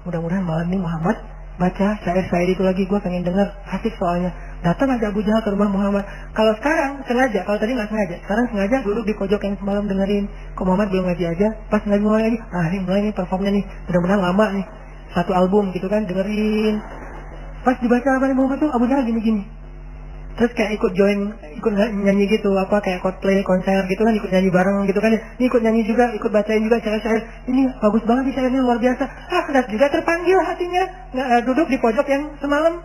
mudah-mudahan malam ini Muhammad baca syair-syair itu lagi, gue pengen dengar, asik soalnya. Datang aja Abu Jahal ke rumah Muhammad. Kalau sekarang sengaja, kalau tadi nggak sengaja, sekarang sengaja duduk di pojok yang semalam dengerin. Kok Muhammad belum ngaji aja? Pas ngaji mulai lagi, ini mulai nih performnya nih, mudah-mudahan lama nih, 1 album gitu kan, dengerin. Pas dibaca apa nih Muhammad tuh Abu Jahal gini-gini. Terus kayak ikut nyanyi gitu, apa kayak cosplay konser gitu kan, ikut nyanyi bareng gitu kan. Ini ikut nyanyi juga, ikut bacain juga syair-syair. Ini bagus banget nih syairnya, luar biasa. Ahnaf juga terpanggil hatinya, duduk di pojok yang semalam.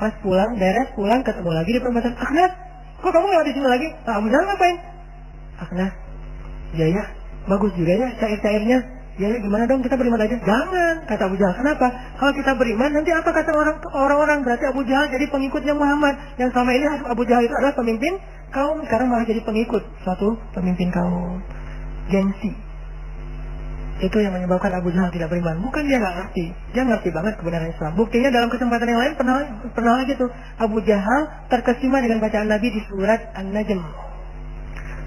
Pas pulang, beres pulang ketemu lagi di perempatan. Ahnaf, kok kamu lewat di sini lagi? Abu Jahal ngapain? Ahnaf, ya, bagus juga ya syair-syairnya. Ya gimana dong kita beriman aja? Jangan, kata Abu Jahal. Kenapa? Kalau kita beriman nanti apa kata orang-orang? Berarti Abu Jahal jadi pengikutnya Muhammad. Yang selama ini Abu Jahal itu adalah pemimpin kaum, sekarang malah jadi pengikut suatu pemimpin kaum. Gengsi. Itu yang menyebabkan Abu Jahal tidak beriman. Bukan dia nggak ngerti, dia ngerti banget kebenaran Islam. Buktinya dalam kesempatan yang lain pernah lagi tuh Abu Jahal terkesima dengan bacaan Nabi di surat An-Najm.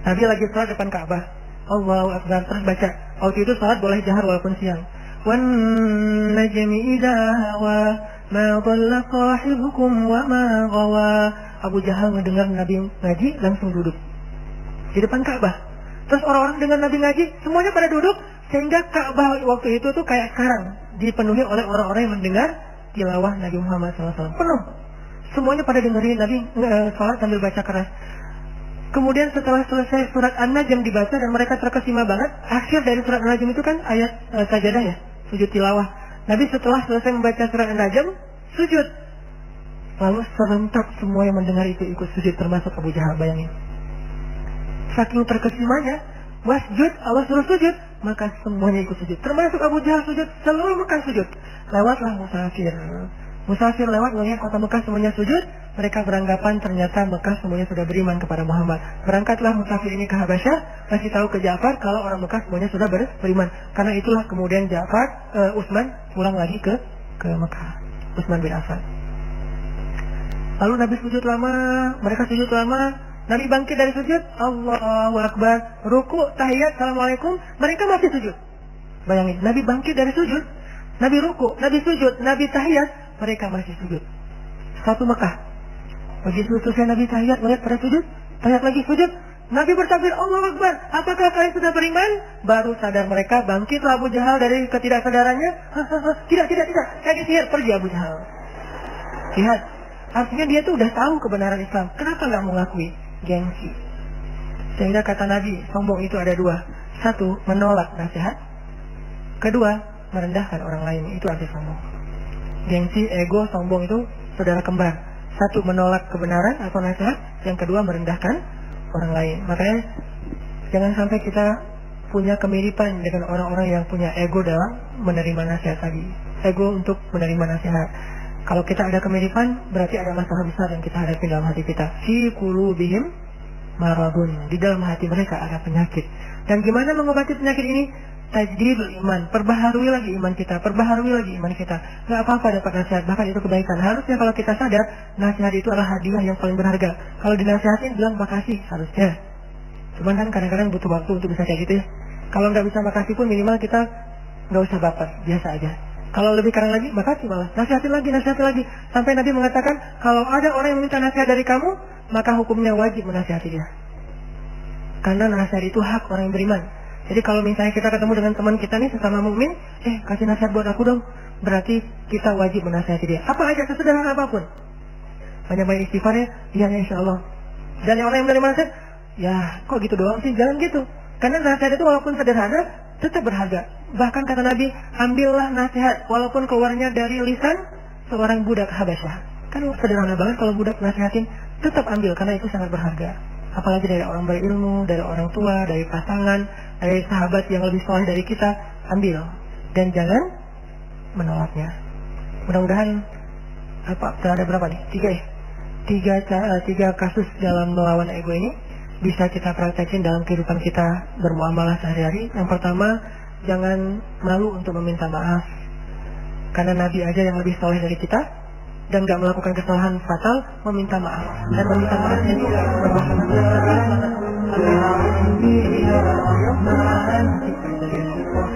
Nabi lagi sholat depan Ka'bah. Allahu Akbar, terus baca. Waktu itu salat boleh jahar walaupun siang. Wan najmi idza hawa ma dhalla sahibukum wa ma ghawa. Abu Jahal mendengar Nabi ngaji langsung duduk di depan Ka'bah. Terus orang-orang dengar Nabi ngaji semuanya pada duduk, sehingga Ka'bah waktu itu tuh kayak sekarang dipenuhi oleh orang-orang yang mendengar tilawah Nabi Muhammad SAW. Penuh. Semuanya pada dengerin Nabi salat sambil baca keras. Kemudian setelah selesai surat An-Najm dibaca dan mereka terkesima banget, akhir dari surat An-Najm itu kan ayat sajadah ya, sujud tilawah. Nabi setelah selesai membaca surat An-Najm, sujud. Lalu serentak semua yang mendengar itu ikut sujud, termasuk Abu Jahal, bayangin. Saking terkesimanya, wasjud, Allah suruh sujud, maka semuanya ikut sujud. Termasuk Abu Jahal sujud, seluruh Mekah sujud. Lewatlah musafir. Musafir lewat melihat kota Mekah semuanya sujud, mereka beranggapan ternyata Mekah semuanya sudah beriman kepada Muhammad. Berangkatlah musafir ini ke Habasyah, kasih tahu ke Ja'far kalau orang Mekah semuanya sudah beriman. Karena itulah kemudian Utsman pulang lagi ke Mekah. Utsman bin Affan. Lalu Nabi sujud lama, mereka sujud lama, Nabi bangkit dari sujud, Allahu Akbar, ruku, tahiyat, assalamualaikum, mereka masih sujud. Bayangin, Nabi bangkit dari sujud, Nabi ruku, Nabi sujud, Nabi tahiyat, mereka masih sujud. Satu Mekah. Begitu selesai Nabi tahiyat, melihat pada sujud, tahiyat lagi sujud, Nabi bertakbir, Allahu Akbar, apakah kalian sudah beriman? Baru sadar mereka, bangkitlah Abu Jahal dari ketidaksadarannya. Tidak, saya disihir, pergi Abu Jahal. Lihat, artinya dia tuh udah tahu kebenaran Islam. Kenapa nggak mau ngakui? Gengsi. Sehingga kata Nabi, sombong itu ada 2. 1, menolak nasihat. Kedua, merendahkan orang lain. Itu arti sombong. Gengsi, ego, sombong itu saudara kembar. 1, menolak kebenaran atau nasihat. Yang kedua, merendahkan orang lain. Makanya jangan sampai kita punya kemiripan dengan orang-orang yang punya ego dalam menerima nasihat tadi. Ego untuk menerima nasihat. Kalau kita ada kemiripan, berarti ada masalah besar yang kita hadapi dalam hati kita. Fi qulubihim maradun. Di dalam hati mereka ada penyakit. Dan gimana mengobati penyakit ini? Tajdidul iman, perbaharui lagi iman kita, Gak apa-apa dapat nasihat, bahkan itu kebaikan. Harusnya kalau kita sadar, nasihat itu adalah hadiah yang paling berharga. Kalau dinasihatin, bilang makasih, harusnya. Cuman kan kadang-kadang butuh waktu untuk bisa kayak gitu ya. Kalau nggak bisa makasih pun minimal kita nggak usah baper, biasa aja. Kalau lebih karang lagi, makasih malah, nasihatin lagi. Sampai Nabi mengatakan, kalau ada orang yang meminta nasihat dari kamu, maka hukumnya wajib menasihati dia. Karena nasihat itu hak orang yang beriman. Jadi kalau misalnya kita ketemu dengan teman kita nih sesama mukmin, kasih nasihat buat aku dong, berarti kita wajib menasihati dia. Apa aja, sesederhana apapun. Banyak-banyak istighfarnya, iya insya Allah. Dan yang orang yang menerima nasihat, ya kok gitu doang sih, jangan gitu. Karena nasihat itu walaupun sederhana, tetap berharga. Bahkan kata Nabi, ambillah nasihat, walaupun keluarnya dari lisan seorang budak Habasyah. Kan sederhana banget kalau budak nasihatin, tetap ambil karena itu sangat berharga. Apalagi dari orang berilmu, dari orang tua, dari pasangan, dari sahabat yang lebih soleh dari kita, ambil dan jangan menolaknya. Mudah-mudahan ada berapa nih? 3 ya? 3 kasus dalam melawan ego ini bisa kita praktekin dalam kehidupan kita bermuamalah sehari-hari. Yang pertama, jangan malu untuk meminta maaf. Karena Nabi aja yang lebih soleh dari kita dan gak melakukan kesalahan fatal, meminta maaf. Dan meminta maaf itu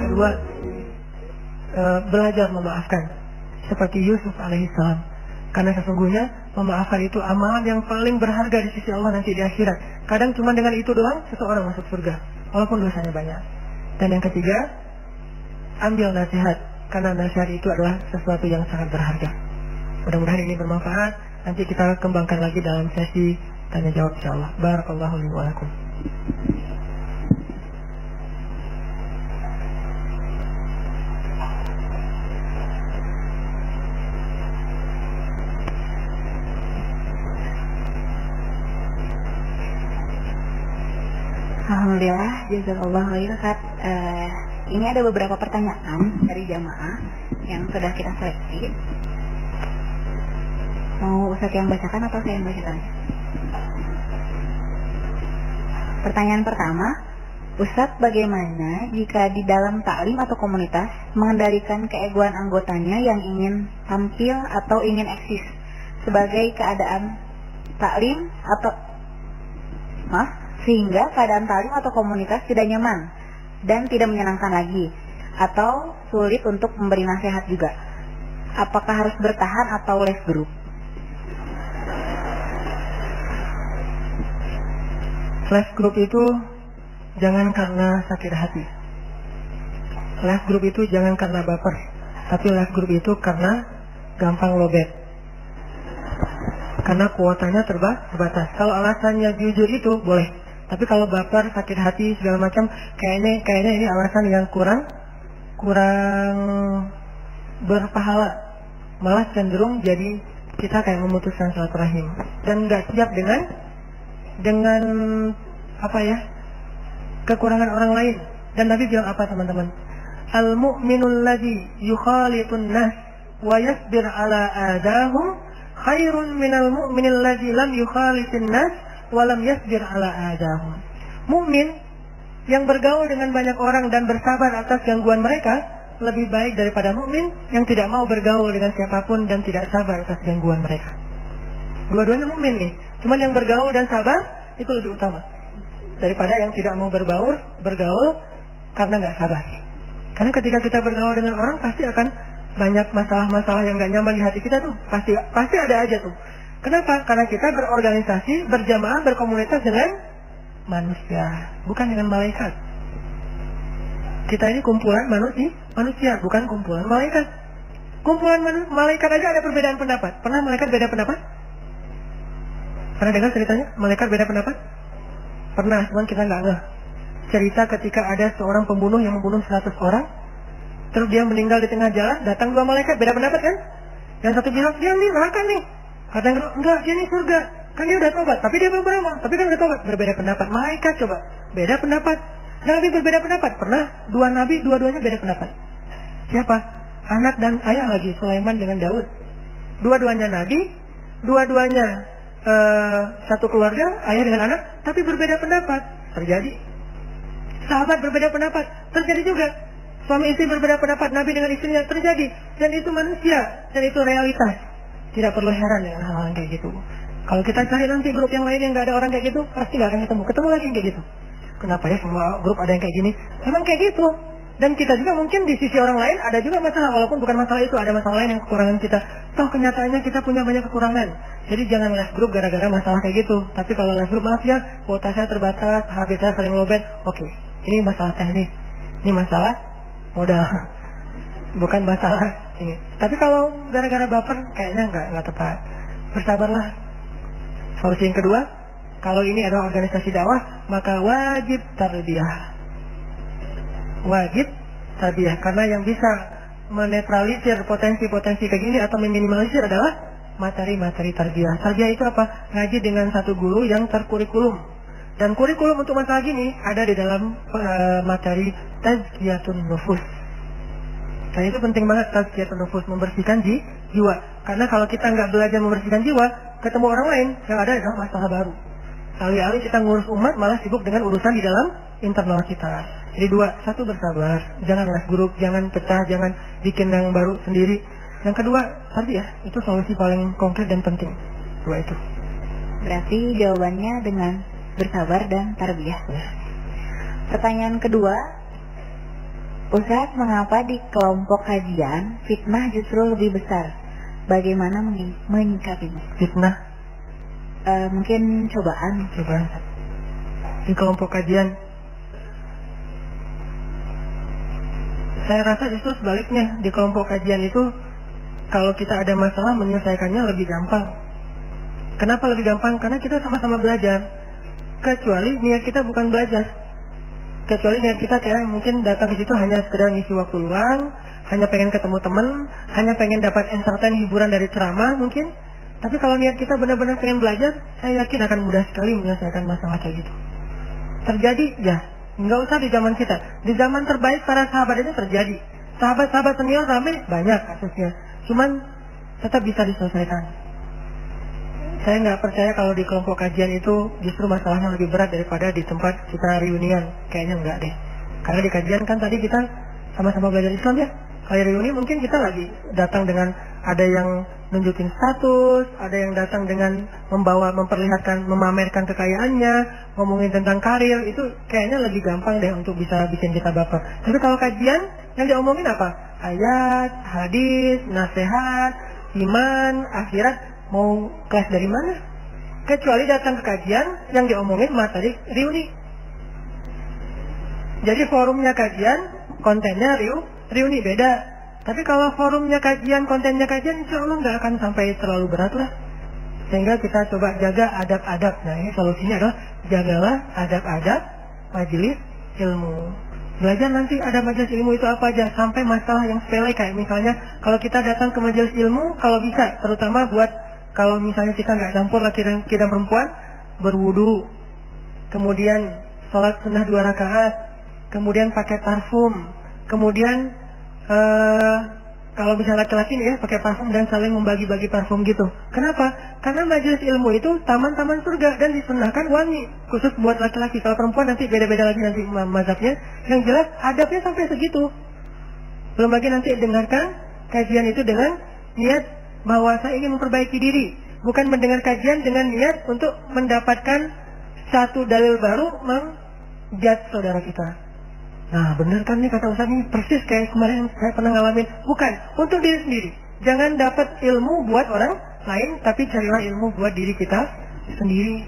kedua, belajar memaafkan seperti Yusuf alaihissalam. Karena sesungguhnya memaafkan itu amalan yang paling berharga di sisi Allah nanti di akhirat. Kadang cuma dengan itu doang seseorang masuk surga, walaupun dosanya banyak. Dan yang ketiga, ambil nasihat, karena nasihat itu adalah sesuatu yang sangat berharga. Mudah-mudahan ini bermanfaat. Nanti kita kembangkan lagi dalam sesi tanya jawab insyaallah. Barakallahu li wa lakum. Alhamdulillah, jazakallahu khairan. Ini ada beberapa pertanyaan dari jamaah yang sudah kita seleksi. Mau Ustaz yang bacakan atau saya yang bacakan? Pertanyaan pertama, Ustaz, bagaimana jika di dalam taklim atau komunitas mengendalikan keegoan anggotanya yang ingin tampil atau ingin eksis sebagai keadaan taklim atau sehingga keadaan taklim atau komunitas tidak nyaman dan tidak menyenangkan lagi, atau sulit untuk memberi nasihat juga. Apakah harus bertahan atau left group? Left group itu jangan karena sakit hati. Left group itu jangan karena baper, tapi left group itu karena gampang lobet. Karena kuotanya terbatas. Kalau alasannya jujur itu boleh. Tapi kalau baper, sakit hati, segala macam, kayaknya ini alasan yang kurang berpahala. Malah cenderung jadi kita kayak memutuskan silaturahim dan nggak siap dengan kekurangan orang lain. Dan Nabi bilang apa, teman-teman? Al-mu'minul ladzi yukhalitun nas wa yasbir ala adahum khairun minal mu'minil ladzi lam yukhalitin nas walam yasbir ala adahum. Mukmin yang bergaul dengan banyak orang dan bersabar atas gangguan mereka lebih baik daripada mukmin yang tidak mau bergaul dengan siapapun dan tidak sabar atas gangguan mereka. Dua-duanya mukmin nih, cuman yang bergaul dan sabar itu lebih utama daripada yang tidak mau bergaul karena nggak sabar. Karena ketika kita bergaul dengan orang pasti akan banyak masalah-masalah yang nggak nyaman di hati kita tuh, pasti ada aja tuh. Kenapa? Karena kita berorganisasi, berjamaah, berkomunitas dengan manusia, bukan dengan malaikat. Kita ini kumpulan manusia, bukan kumpulan malaikat. Kumpulan malaikat aja ada perbedaan pendapat. Pernah malaikat beda pendapat? Pernah dengar ceritanya? Malaikat beda pendapat? Pernah, cuman kita nggak ngeh. Cerita ketika ada seorang pembunuh yang membunuh 100 orang, terus dia meninggal di tengah jalan, datang 2 malaikat, beda pendapat kan? Yang satu bilang, dia nih neraka nih. Kata yang kedua, enggak, dia nih surga. Kan dia udah tobat, tapi dia belum beramal, tapi kan udah tobat. Berbeda pendapat. Malaikat coba, beda pendapat. Nabi berbeda pendapat. Pernah 2 nabi, dua-duanya beda pendapat. Siapa? Anak dan ayah lagi, Sulaiman dengan Daud. Dua-duanya nabi, dua-duanya satu keluarga, ayah dengan anak, tapi berbeda pendapat. Terjadi. Sahabat berbeda pendapat, terjadi juga. Suami istri berbeda pendapat, nabi dengan istrinya, terjadi. Dan itu manusia, dan itu realitas. Tidak perlu heran dengan hal-hal kayak gitu. Kalau kita cari nanti grup yang lain yang nggak ada orang kayak gitu, pasti nggak akan ketemu lagi yang kayak gitu. Kenapa ya semua grup ada yang kayak gini? Memang kayak gitu. Dan kita juga mungkin di sisi orang lain ada juga masalah, walaupun bukan masalah itu, ada masalah lain yang kekurangan kita. Toh kenyataannya kita punya banyak kekurangan. Jadi jangan left group gara-gara masalah kayak gitu. Tapi kalau left group, maaf ya, kuota saya terbatas, HP saya sering lowbat. Oke, ini masalah teknis, ini masalah modal, bukan masalah ini. Tapi kalau gara-gara baper, kayaknya nggak tepat. Bersabarlah. Solusi yang kedua, kalau ini adalah organisasi dakwah, maka wajib tarbiyah. Wajib tarbiyah, karena yang bisa menetralisir potensi-potensi kayak gini atau meminimalisir adalah materi-materi tarbiyah. Tarbiyah itu apa? Ngaji dengan satu guru yang terkurikulum. Dan kurikulum untuk masalah gini ada di dalam materi tazkiyatun nufus. Dan itu penting banget, tazkiyatun nufus, membersihkan jiwa. Karena kalau kita nggak belajar membersihkan jiwa, ketemu orang lain yang ada adalah masalah baru. Alih-alih kita ngurus umat, malah sibuk dengan urusan di dalam internal kita. Jadi dua, satu bersabar, jangan les grup, jangan pecah, jangan bikin yang baru sendiri. Yang kedua, tarbiyah, itu solusi paling konkret dan penting. Dua itu. Berarti jawabannya dengan bersabar dan tarbiyah. Ya. Pertanyaan kedua, Ustaz, mengapa di kelompok kajian fitnah justru lebih besar? Bagaimana menyikapinya? Fitnah. Mungkin cobaan. Di kelompok kajian, saya rasa justru sebaliknya. Di kelompok kajian itu, kalau kita ada masalah, menyelesaikannya lebih gampang. Kenapa lebih gampang? Karena kita sama-sama belajar. Kecuali niat kita bukan belajar. Kecuali niat kita kayak mungkin datang ke situ hanya sekedar ngisi waktu luang, hanya pengen ketemu teman, hanya pengen dapat entertain, hiburan dari ceramah mungkin. Tapi kalau niat kita benar-benar pengen belajar, saya yakin akan mudah sekali menyelesaikan masalah kayak gitu. Terjadi, ya, nggak usah di zaman kita. Di zaman terbaik para sahabat itu terjadi. Sahabat-sahabat senior ramai banyak kasusnya. Cuman tetap bisa diselesaikan. Saya nggak percaya kalau di kelompok kajian itu justru masalahnya lebih berat daripada di tempat kita reunian. Kayaknya enggak deh. Karena di kajian kan tadi kita sama-sama belajar Islam ya. Kalau reuni mungkin kita lagi datang dengan ada yang nunjukin status, ada yang datang dengan memperlihatkan, memamerkan kekayaannya, ngomongin tentang karir, itu kayaknya lebih gampang deh untuk bisa bikin kita baper. Tapi kalau kajian, yang diomongin apa? Ayat, hadis, nasihat, iman, akhirat, mau kelas dari mana? Kecuali datang ke kajian, yang diomongin materi reuni. Jadi forumnya kajian, kontennya reuni beda. Tapi kalau forumnya kajian, kontennya kajian, insya Allah nggak akan sampai terlalu berat lah. Sehingga kita coba jaga adab-adab. Nah ini solusinya adalah jagalah adab-adab majelis ilmu. Belajar nanti adab majelis ilmu itu apa aja, sampai masalah yang sepele kayak misalnya kalau kita datang ke majelis ilmu, kalau bisa, terutama buat kalau misalnya kita nggak campur laki-laki dan perempuan, berwudu, kemudian sholat sunnah 2 rakaat, kemudian pakai parfum, kemudian kalau bisa laki-laki nih ya pakai parfum dan saling membagi-bagi parfum gitu. Kenapa? Karena majelis ilmu itu taman-taman surga dan disunahkan wangi khusus buat laki-laki. Kalau perempuan nanti beda-beda lagi nanti mazhabnya. Yang jelas adabnya sampai segitu. Belum lagi nanti dengarkan kajian itu dengan niat bahwa saya ingin memperbaiki diri, bukan mendengar kajian dengan niat untuk mendapatkan satu dalil baru menjudge saudara kita. Nah benar kan nih kata Ustaz nih, persis kayak kemarin saya pernah ngalamin. Bukan, untuk diri sendiri. Jangan dapat ilmu buat orang lain, tapi carilah ilmu buat diri kita sendiri.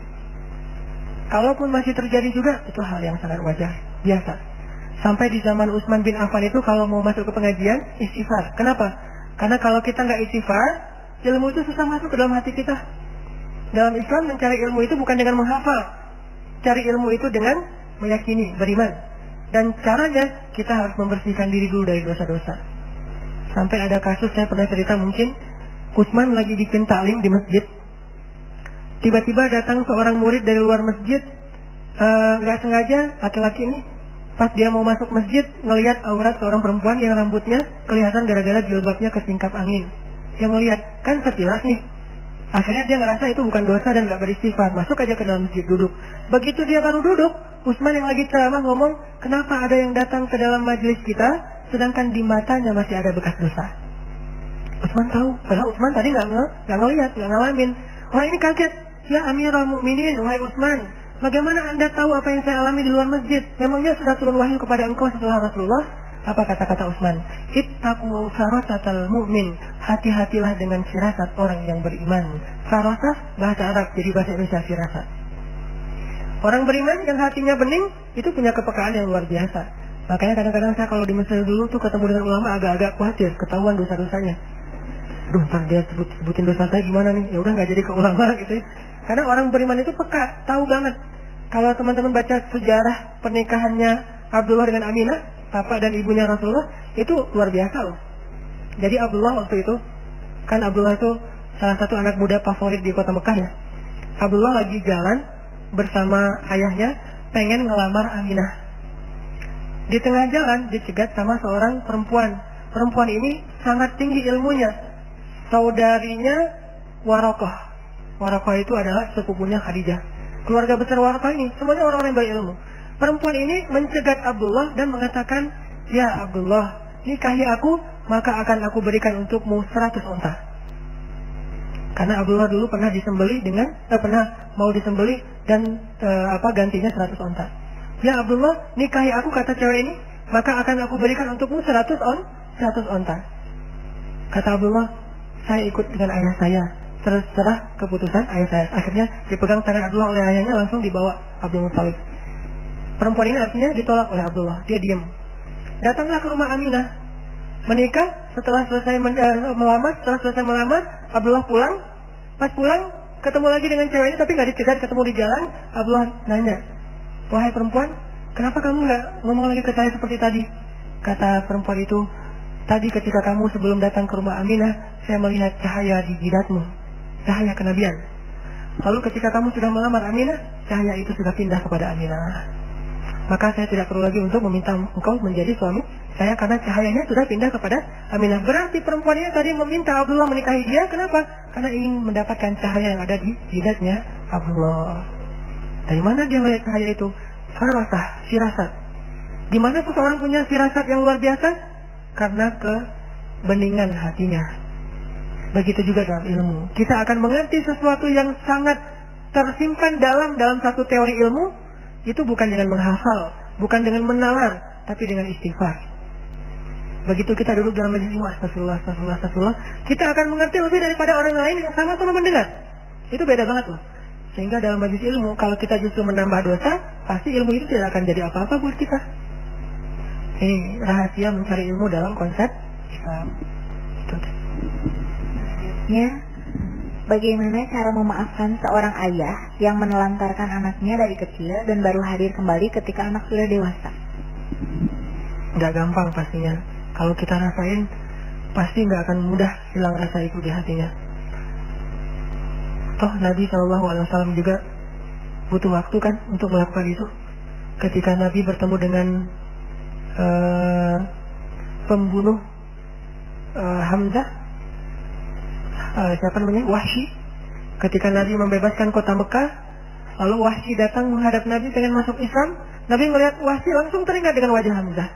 Kalaupun masih terjadi juga, itu hal yang sangat wajar, biasa. Sampai di zaman Utsman bin Affan itu kalau mau masuk ke pengajian, istighfar. Kenapa? Karena kalau kita nggak istighfar, ilmu itu susah masuk ke dalam hati kita. Dalam Islam mencari ilmu itu bukan dengan menghafal. Cari ilmu itu dengan meyakini, beriman. Dan caranya kita harus membersihkan diri dulu dari dosa-dosa. Sampai ada kasus saya pernah cerita mungkin, Utsman lagi bikin taklim di masjid. Tiba-tiba datang seorang murid dari luar masjid, nggak sengaja laki-laki ini pas dia mau masuk masjid ngelihat aurat seorang perempuan yang rambutnya kelihatan gara-gara jilbabnya kesingkap angin. Yang ngelihat kan sekilas nih. Akhirnya dia ngerasa itu bukan dosa dan nggak beristighfar, masuk aja ke dalam masjid duduk. Begitu dia baru duduk, Utsman yang lagi ceramah ngomong, kenapa ada yang datang ke dalam majelis kita, sedangkan di matanya masih ada bekas dosa. Utsman tahu, padahal Utsman tadi nggak ngelihat, nggak ngalamin. Orang ini kaget, ya Amirul Mukminin, wahai Utsman, bagaimana anda tahu apa yang saya alami di luar masjid? Memangnya sudah turun wahyu kepada engkau setelah Rasulullah? Apa kata-kata Utsman? Ittaqu farasatal mu'min. Hati-hatilah dengan firasat orang yang beriman. Farasah bahasa Arab, jadi bahasa Indonesia firasat. Orang beriman yang hatinya bening itu punya kepekaan yang luar biasa. Makanya kadang-kadang saya kalau di Mesir dulu tuh ketemu dengan ulama agak-agak khawatir ketahuan dosa-dosanya. Duh, ntar dia sebutin dosa saya gimana nih? Ya udah nggak jadi ke ulama gitu. Karena orang beriman itu peka, tahu banget. Kalau teman-teman baca sejarah pernikahannya Abdullah dengan Aminah, bapak dan ibunya Rasulullah, itu luar biasa loh. Jadi Abdullah waktu itu, kan Abdullah itu salah satu anak muda favorit di kota Mekah ya. Abdullah lagi jalan bersama ayahnya pengen ngelamar Aminah. Di tengah jalan dicegat sama seorang perempuan. Perempuan ini sangat tinggi ilmunya. Saudarinya Warokoh. Warokoh itu adalah sepupunya Khadijah. Keluarga besar Warokoh ini semuanya orang-orang yang berilmu. Perempuan ini mencegat Abdullah dan mengatakan, "Ya Abdullah, nikahi aku, maka akan aku berikan untukmu 100 unta." Karena Abdullah dulu pernah disembelih pernah mau disembelih dan gantinya 100 unta. "Ya Abdullah, nikahi aku," kata cewek ini, "maka akan aku berikan untukmu 100 unta." Kata Abdullah, "Saya ikut dengan ayah saya." Terserah keputusan ayah saya. Akhirnya dipegang tangan Abdullah oleh ayahnya, langsung dibawa Abdul Muttalib. Perempuan ini artinya ditolak oleh Abdullah. Dia diam. Datanglah ke rumah Aminah. Menikah, setelah selesai melamar, Abdullah pulang. Pas pulang, ketemu lagi dengan cewek ini, tapi nggak dicegat, ketemu di jalan. Abdullah nanya, "Wahai perempuan, kenapa kamu nggak ngomong lagi ke saya seperti tadi?" Kata perempuan itu, "Tadi ketika kamu sebelum datang ke rumah Aminah, saya melihat cahaya di jidatmu, cahaya kenabian. Lalu ketika kamu sudah melamar Aminah, cahaya itu sudah pindah kepada Aminah. Maka saya tidak perlu lagi untuk meminta engkau menjadi suami saya karena cahayanya sudah pindah kepada Aminah." Berarti perempuan ini tadi meminta Abdullah menikahi dia. Kenapa? Karena ingin mendapatkan cahaya yang ada di jidatnya Abdullah. Dari mana dia melihat cahaya itu? Firasat. Di mana seseorang punya firasat yang luar biasa? Karena kebeningan hatinya. Begitu juga dalam ilmu. Kita akan mengerti sesuatu yang sangat tersimpan dalam satu teori ilmu. Itu bukan dengan menghafal, bukan dengan menalar, tapi dengan istighfar. Begitu kita duduk dalam majelis ilmu, astagfirullah, kita akan mengerti lebih daripada orang lain yang sama-sama mendengar. Itu beda banget loh. Sehingga dalam majelis ilmu, kalau kita justru menambah dosa, pasti ilmu itu tidak akan jadi apa-apa buat kita. Ini rahasia mencari ilmu dalam konsep Islam. Ya. Bagaimana cara memaafkan seorang ayah yang menelantarkan anaknya dari kecil dan baru hadir kembali ketika anak sudah dewasa? Nggak gampang pastinya. Kalau kita rasain, pasti nggak akan mudah hilang rasa itu di hatinya. Toh Nabi SAW juga butuh waktu kan untuk melakukan itu. Ketika Nabi bertemu dengan pembunuh Hamzah, Wahsy, ketika Nabi membebaskan kota Mekah, lalu Wahsy datang menghadap Nabi pengen masuk Islam. Nabi melihat Wahsy langsung teringat dengan wajah Hamzah.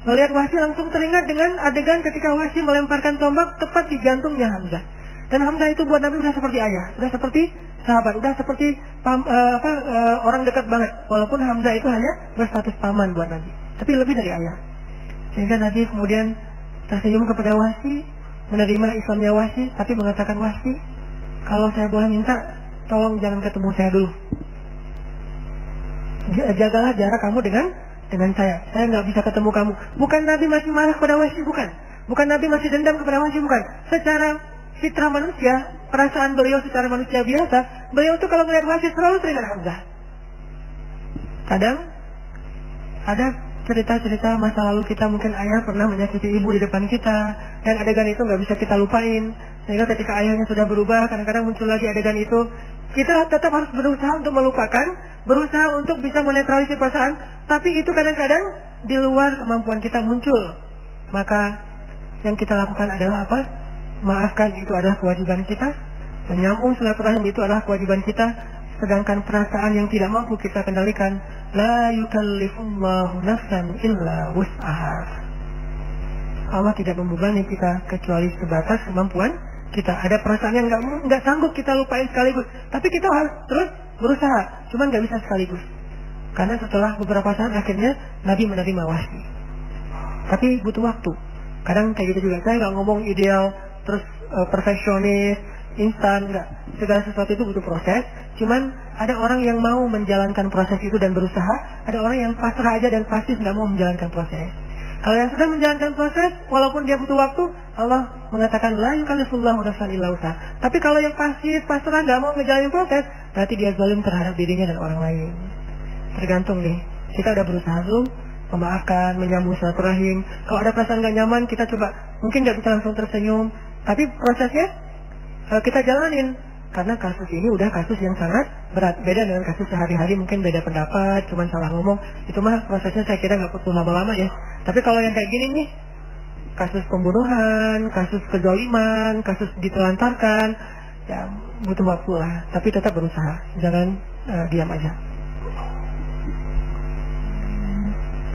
Melihat Wahsy langsung teringat dengan adegan ketika Wahsy melemparkan tombak tepat di jantungnya Hamzah. Dan Hamzah itu buat Nabi sudah seperti ayah, sudah seperti sahabat, sudah seperti orang dekat banget. Walaupun Hamzah itu hanya berstatus paman buat Nabi, tapi lebih dari ayah. Sehingga Nabi kemudian tersenyum kepada Wahsy, menerima Islamnya Wahsy, tapi mengatakan, "Wahsy, kalau saya boleh minta, tolong jangan ketemu saya dulu. Jagalah jarak kamu dengan saya. Saya nggak bisa ketemu kamu." Bukan Nabi masih marah kepada Wahsy, bukan Nabi masih dendam kepada Wahsy, bukan. Secara fitrah manusia, perasaan beliau secara manusia biasa, beliau tuh kalau melihat Wahsy selalu teringat Hamzah. Kadang ada cerita-cerita masa lalu kita, mungkin ayah pernah menyakiti ibu di depan kita, dan adegan itu nggak bisa kita lupain. Sehingga ketika ayahnya sudah berubah, kadang-kadang muncul lagi adegan itu. Kita tetap harus berusaha untuk melupakan, berusaha untuk bisa menetralisir perasaan, tapi itu kadang-kadang di luar kemampuan kita muncul. Maka yang kita lakukan adalah apa? Maafkan itu adalah kewajiban kita, menyambung silaturahim itu adalah kewajiban kita. Sedangkan perasaan yang tidak mampu kita kendalikan, la yukallifullahu nafsan illa wus'aha. Allah tidak membebani kita kecuali sebatas kemampuan kita. Ada perasaan yang nggak sanggup kita lupain sekaligus, tapi kita harus terus berusaha. Cuman nggak bisa sekaligus. Karena setelah beberapa saat akhirnya Nabi menerima wahyu. Tapi butuh waktu. Kadang kayak gitu juga. Saya nggak ngomong ideal terus perfeksionis, instan, enggak. Segala sesuatu itu butuh proses. Cuman ada orang yang mau menjalankan proses itu dan berusaha, ada orang yang pasrah aja dan pasti nggak mau menjalankan proses. Kalau yang sudah menjalankan proses, walaupun dia butuh waktu, Allah mengatakan la yukallifullahu nafsan illa wus'aha. Tapi kalau yang pasif, pasrah, nggak mau menjalani proses, berarti dia zalim terhadap dirinya dan orang lain. Tergantung nih. Kita udah berusaha belum memaafkan, menyambung silaturahim. Kalau ada perasaan nggak nyaman, kita coba mungkin nggak bisa langsung tersenyum, tapi prosesnya kita jalanin. Karena kasus ini udah kasus yang sangat berat, beda dengan kasus sehari-hari, mungkin beda pendapat, cuman salah ngomong, itu mah prosesnya saya kira nggak perlu lama-lama ya. Tapi kalau yang kayak gini nih, kasus pembunuhan, kasus kezaliman, kasus ditelantarkan, ya butuh waktu lah. Tapi tetap berusaha, jangan diam aja.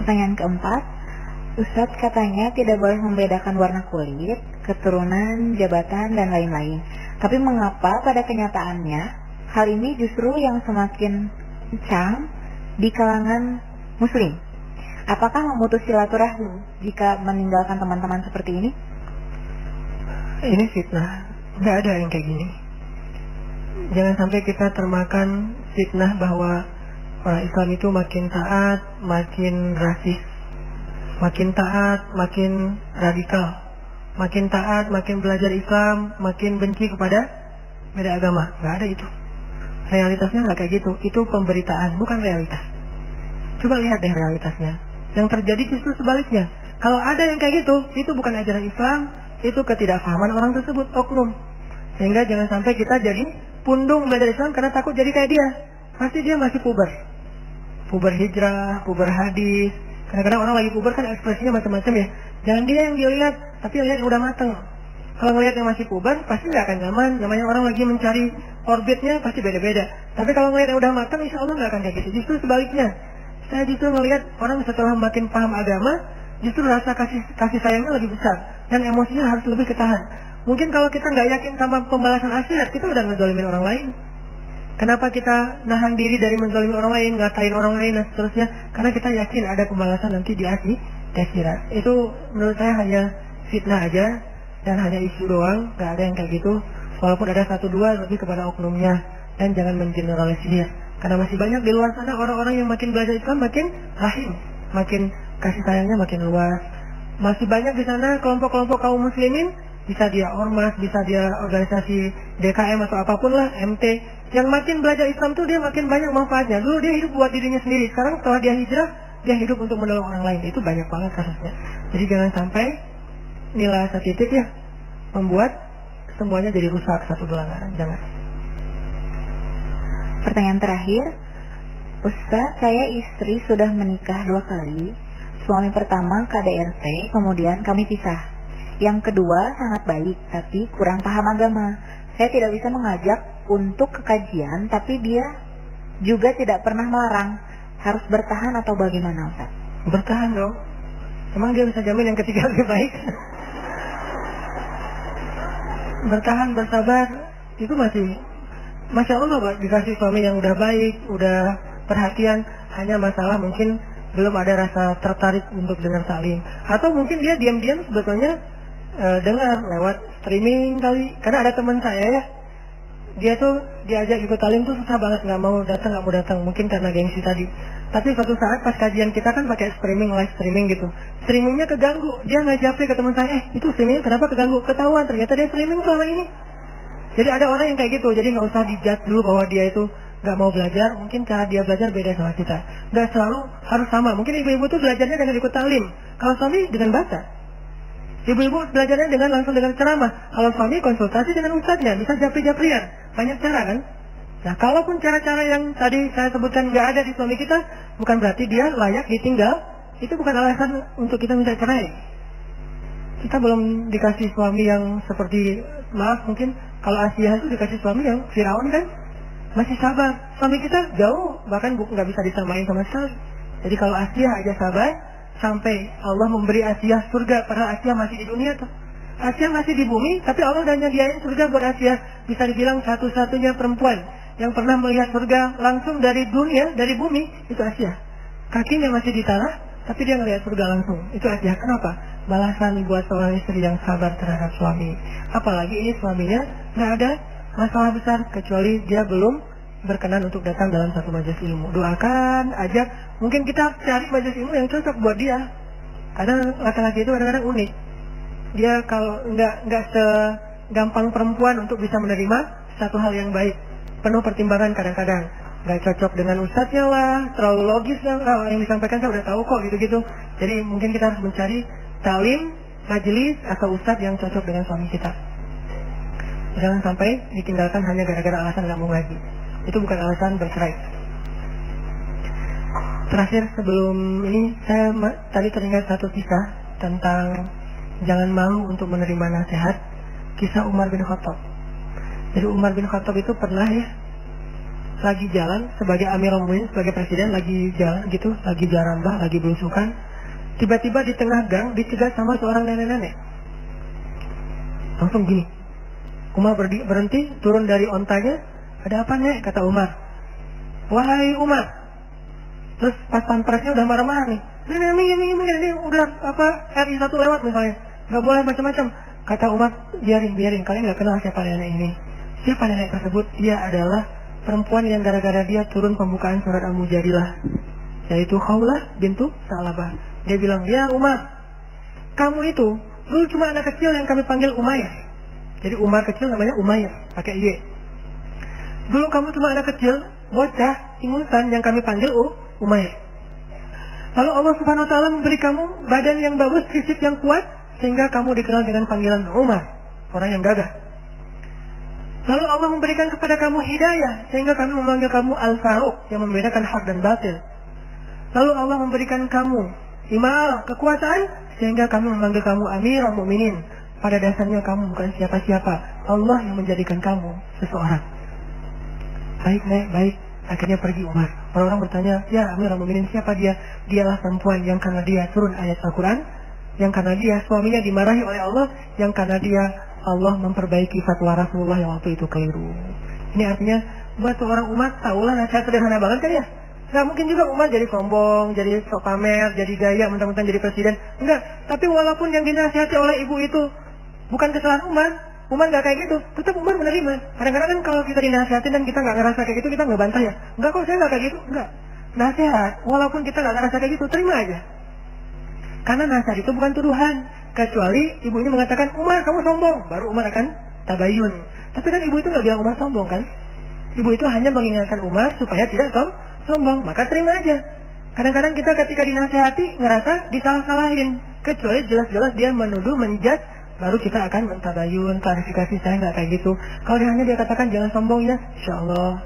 Pertanyaan keempat, Ustadz katanya tidak boleh membedakan warna kulit, keturunan, jabatan, dan lain-lain. Tapi mengapa pada kenyataannya hal ini justru yang semakin kencang di kalangan muslim? Apakah memutus silaturahmi jika meninggalkan teman-teman seperti ini? Ini fitnah, nggak ada yang kayak gini. Jangan sampai kita termakan fitnah bahwa orang Islam itu makin taat, makin rasis, makin taat, makin radikal, makin taat, makin belajar Islam, makin benci kepada beda agama. Nggak ada itu. Realitasnya nggak kayak gitu. Itu pemberitaan, bukan realitas. Coba lihat deh realitasnya. Yang terjadi justru sebaliknya. Kalau ada yang kayak gitu, itu bukan ajaran Islam, itu ketidakpahaman orang tersebut, oknum. Sehingga jangan sampai kita jadi pundung belajar Islam karena takut jadi kayak dia. Pasti dia masih puber. Puber hijrah, puber hadis. Kadang-kadang orang lagi puber kan ekspresinya macam-macam ya. Jangan dia yang dilihat, tapi lihat yang udah mateng. Kalau ngelihat yang masih puber, pasti nggak akan nyaman. Namanya orang lagi mencari orbitnya pasti beda-beda. Tapi kalau ngelihat yang udah mateng, insya Allah nggak akan kayak gitu. Justru sebaliknya. Saya justru melihat orang setelah makin paham agama, justru rasa kasih sayangnya lebih besar. Dan emosinya harus lebih ketahan. Mungkin kalau kita nggak yakin sama pembalasan akhirat, kita udah ngezalimin orang lain. Kenapa kita nahan diri dari menzalimi orang lain, ngatain orang lain dan seterusnya? Karena kita yakin ada pembalasan nanti di akhirat. Itu menurut saya hanya fitnah aja dan hanya isu doang, nggak ada yang kayak gitu. Walaupun ada satu dua lebih kepada oknumnya, dan jangan mengeneralisir. Karena masih banyak di luar sana orang-orang yang makin belajar Islam makin rahim, makin kasih sayangnya makin luas. Masih banyak di sana kelompok-kelompok kaum muslimin, bisa dia ormas, bisa dia organisasi DKM atau apapun lah, MT, yang makin belajar Islam tuh dia makin banyak manfaatnya. Dulu dia hidup buat dirinya sendiri, sekarang setelah dia hijrah, dia hidup untuk menolong orang lain. Itu banyak banget kasusnya. Jadi jangan sampai nilai satu titik ya membuat semuanya jadi rusak satu gelanggaran. Jangan. Pertanyaan terakhir, Ustaz, saya istri sudah menikah 2 kali. Suami pertama KDRT, kemudian kami pisah. Yang kedua sangat baik, tapi kurang paham agama. Saya tidak bisa mengajak untuk kekajian, tapi dia juga tidak pernah melarang. Harus bertahan atau bagaimana, Ustaz? Bertahan dong. Emang dia bisa jamin yang ketiga lebih baik? Bertahan, bersabar, itu masih Masya Allah, Pak, dikasih suami yang udah baik, udah perhatian. Hanya masalah mungkin belum ada rasa tertarik untuk dengar taklim. Atau mungkin dia diam-diam sebetulnya dengar lewat streaming kali. Karena ada teman saya ya, dia tuh diajak ikut taklim tuh susah banget, nggak mau datang, mungkin karena gengsi tadi. Tapi suatu saat pas kajian kita kan pakai streaming, live streaming gitu, streamingnya keganggu. Dia ngajapin ke teman saya, itu streamingnya kenapa keganggu? Ketahuan ternyata dia streaming selama ini. Jadi ada orang yang kayak gitu, jadi nggak usah dijudge dulu bahwa dia itu nggak mau belajar. Mungkin cara dia belajar beda sama kita, nggak selalu harus sama. Mungkin ibu-ibu tuh belajarnya dengan ikut taklim, kalau suami dengan baca. Ibu-ibu belajarnya dengan langsung dengan ceramah, kalau suami konsultasi dengan ustadznya, bisa japri-japrian, banyak cara kan. Nah, kalaupun cara-cara yang tadi saya sebutkan nggak ada di suami kita, bukan berarti dia layak ditinggal. Itu bukan alasan untuk kita minta cerai. Kita belum dikasih suami yang seperti, maaf mungkin kalau Asia itu dikasih suami yang Firaun kan, masih sabar. Suami kita jauh, bahkan nggak bisa disamain sama sekali. Jadi kalau Asia aja sabar, sampai Allah memberi Asia surga, padahal Asia masih di dunia tuh. Asia masih di bumi, tapi Allah udah nyediain surga buat Asia. Bisa dibilang satu-satunya perempuan yang pernah melihat surga langsung dari dunia, dari bumi, itu Asia. Kakinya masih di tanah, tapi dia ngelihat surga langsung. Itu Asia. Kenapa? Balasan buat seorang istri yang sabar terhadap suami. Apalagi ini suaminya nggak ada masalah besar, kecuali dia belum berkenan untuk datang dalam satu majelis ilmu. Doakan, ajak. Mungkin kita cari majelis ilmu yang cocok buat dia. Karena laki-laki itu kadang-kadang unik. Dia kalau nggak segampang perempuan untuk bisa menerima satu hal yang baik. Penuh pertimbangan kadang-kadang. Nggak cocok dengan ustadznya lah, terlalu logis lah, yang disampaikan saya udah tahu kok gitu-gitu. Jadi mungkin kita harus mencari taklim majelis atau ustadz yang cocok dengan suami kita. Jangan sampai ditinggalkan hanya gara-gara alasan nggak mau ngaji. Itu bukan alasan bercerai. Terakhir sebelum ini saya tadi teringat satu kisah tentang jangan malu untuk menerima nasihat, kisah Umar bin Khattab. Jadi Umar bin Khattab itu pernah ya lagi jalan sebagai Amirul Mukminin, sebagai presiden, lagi jalan gitu, lagi jarambah, lagi belusukan. Tiba-tiba di tengah gang dicegat sama seorang nenek-nenek. Langsung gini. Umar berhenti, turun dari ontanya. Ada apa nek? Kata Umar. Wahai Umar. Terus pas pampresnya udah marah-marah nih. Ini udah RI 1 lewat misalnya. Gak boleh macam-macam. Kata Umar, biarin. Kalian gak kenal siapa nenek ini. Siapa nenek tersebut? Dia adalah perempuan yang gara-gara dia turun pembukaan surat Al-Mujadilah, yaitu Khawlah bintu Sa'labah. Dia bilang, ya Umar, kamu itu dulu cuma anak kecil yang kami panggil Umayyah. Jadi Umar kecil namanya Umayyah, pakai Y. Dulu kamu cuma anak kecil, bocah, ingusan yang kami panggil Umayyah. Lalu Allah Subhanahu Wa Taala memberi kamu badan yang bagus, fisik yang kuat, sehingga kamu dikenal dengan panggilan Umar, orang yang gagah. Lalu Allah memberikan kepada kamu hidayah, sehingga kami memanggil kamu Al-Faruq, yang membedakan hak dan batil. Lalu Allah memberikan kamu imarah, kekuasaan, sehingga kami memanggil kamu Amirul Mukminin. Pada dasarnya kamu bukan siapa-siapa, Allah yang menjadikan kamu seseorang. Baik nek, baik. Akhirnya pergi Umar. Orang-orang bertanya, ya Amirul Mukminin siapa dia? Dialah perempuan yang karena dia turun ayat Al-Quran, yang karena dia suaminya dimarahi oleh Allah, yang karena dia Allah memperbaiki fatwa Rasulullah yang waktu itu keliru. Ini artinya buat seorang umat, tahulah nasihat sederhana banget kan ya. Gak mungkin juga umat jadi sombong, jadi sok pamer, jadi gaya, mentang-mentang jadi presiden. Enggak. Tapi walaupun yang dinasihati oleh ibu itu bukan kesalahan Umar gak kayak gitu, tetap Umar menerima. Kadang-kadang kan kalau kita dinasihatin dan kita gak ngerasa kayak gitu, kita gak bantah ya. Enggak kok, saya gak kayak gitu. Enggak. Nasihat, walaupun kita gak ngerasa kayak gitu, terima aja. Karena nasihat itu bukan tuduhan. Kecuali ibu ini mengatakan, Umar kamu sombong, baru Umar akan tabayun. Tapi kan ibu itu gak bilang Umar sombong kan. Ibu itu hanya mengingatkan Umar supaya tidak sombong, maka terima aja. Kadang-kadang kita ketika dinasihati ngerasa disalah-salahin. Kecuali jelas-jelas dia menuduh, menjudge, baru kita akan mentabayun, klarifikasi, saya nggak kayak gitu. Kalau dia hanya dia katakan jangan sombong ya, insya Allah.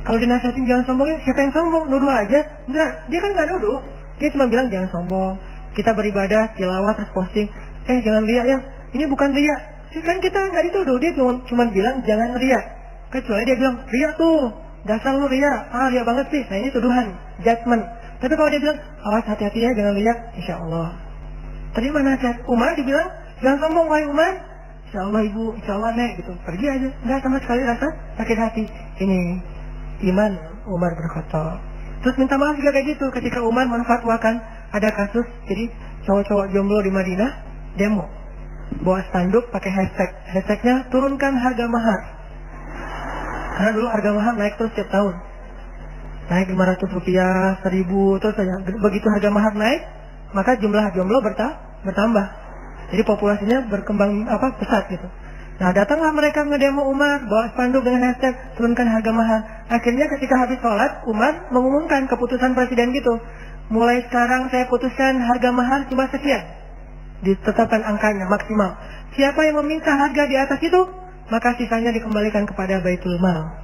Kalau dinasihatin jangan sombong ya, siapa yang sombong? Nuduh aja? Enggak, dia kan nggak nuduh. Dia cuma bilang jangan sombong. Kita beribadah, tilawah, terus posting. Jangan riak ya, ini bukan riak. Kan kita nggak dituduh, dia cuma bilang jangan riak. Kecuali dia bilang riak tuh, dasar lu riak, riak banget sih. Nah ini tuduhan, judgment. Tapi kalau dia bilang awas hati-hati ya, jangan riak, insya Allah. Terima nasihat. Umar dibilang jangan sombong wahai Umar. Insya Allah ibu, insya Allah nek gitu. Pergi aja, nggak sama sekali rasa sakit hati. Ini iman Umar bin Khattab. Terus minta maaf juga kayak gitu ketika Umar menfatwakan ada kasus jadi cowok-cowok jomblo di Madinah demo bawa spanduk pakai hashtagnya turunkan harga mahar. Karena dulu harga mahar naik terus setiap tahun, naik 500 rupiah, 1000, terus saja. Begitu harga mahar naik, maka jumlah jomblo bertambah. Jadi populasinya berkembang pesat gitu. Nah datanglah mereka ngedemo Umar bawa spanduk dengan hashtag turunkan harga mahar. Akhirnya ketika habis sholat Umar mengumumkan keputusan presiden gitu. Mulai sekarang saya putuskan harga mahar cuma sekian. Ditetapkan angkanya maksimal. Siapa yang meminta harga di atas itu, maka sisanya dikembalikan kepada Baitul Mal.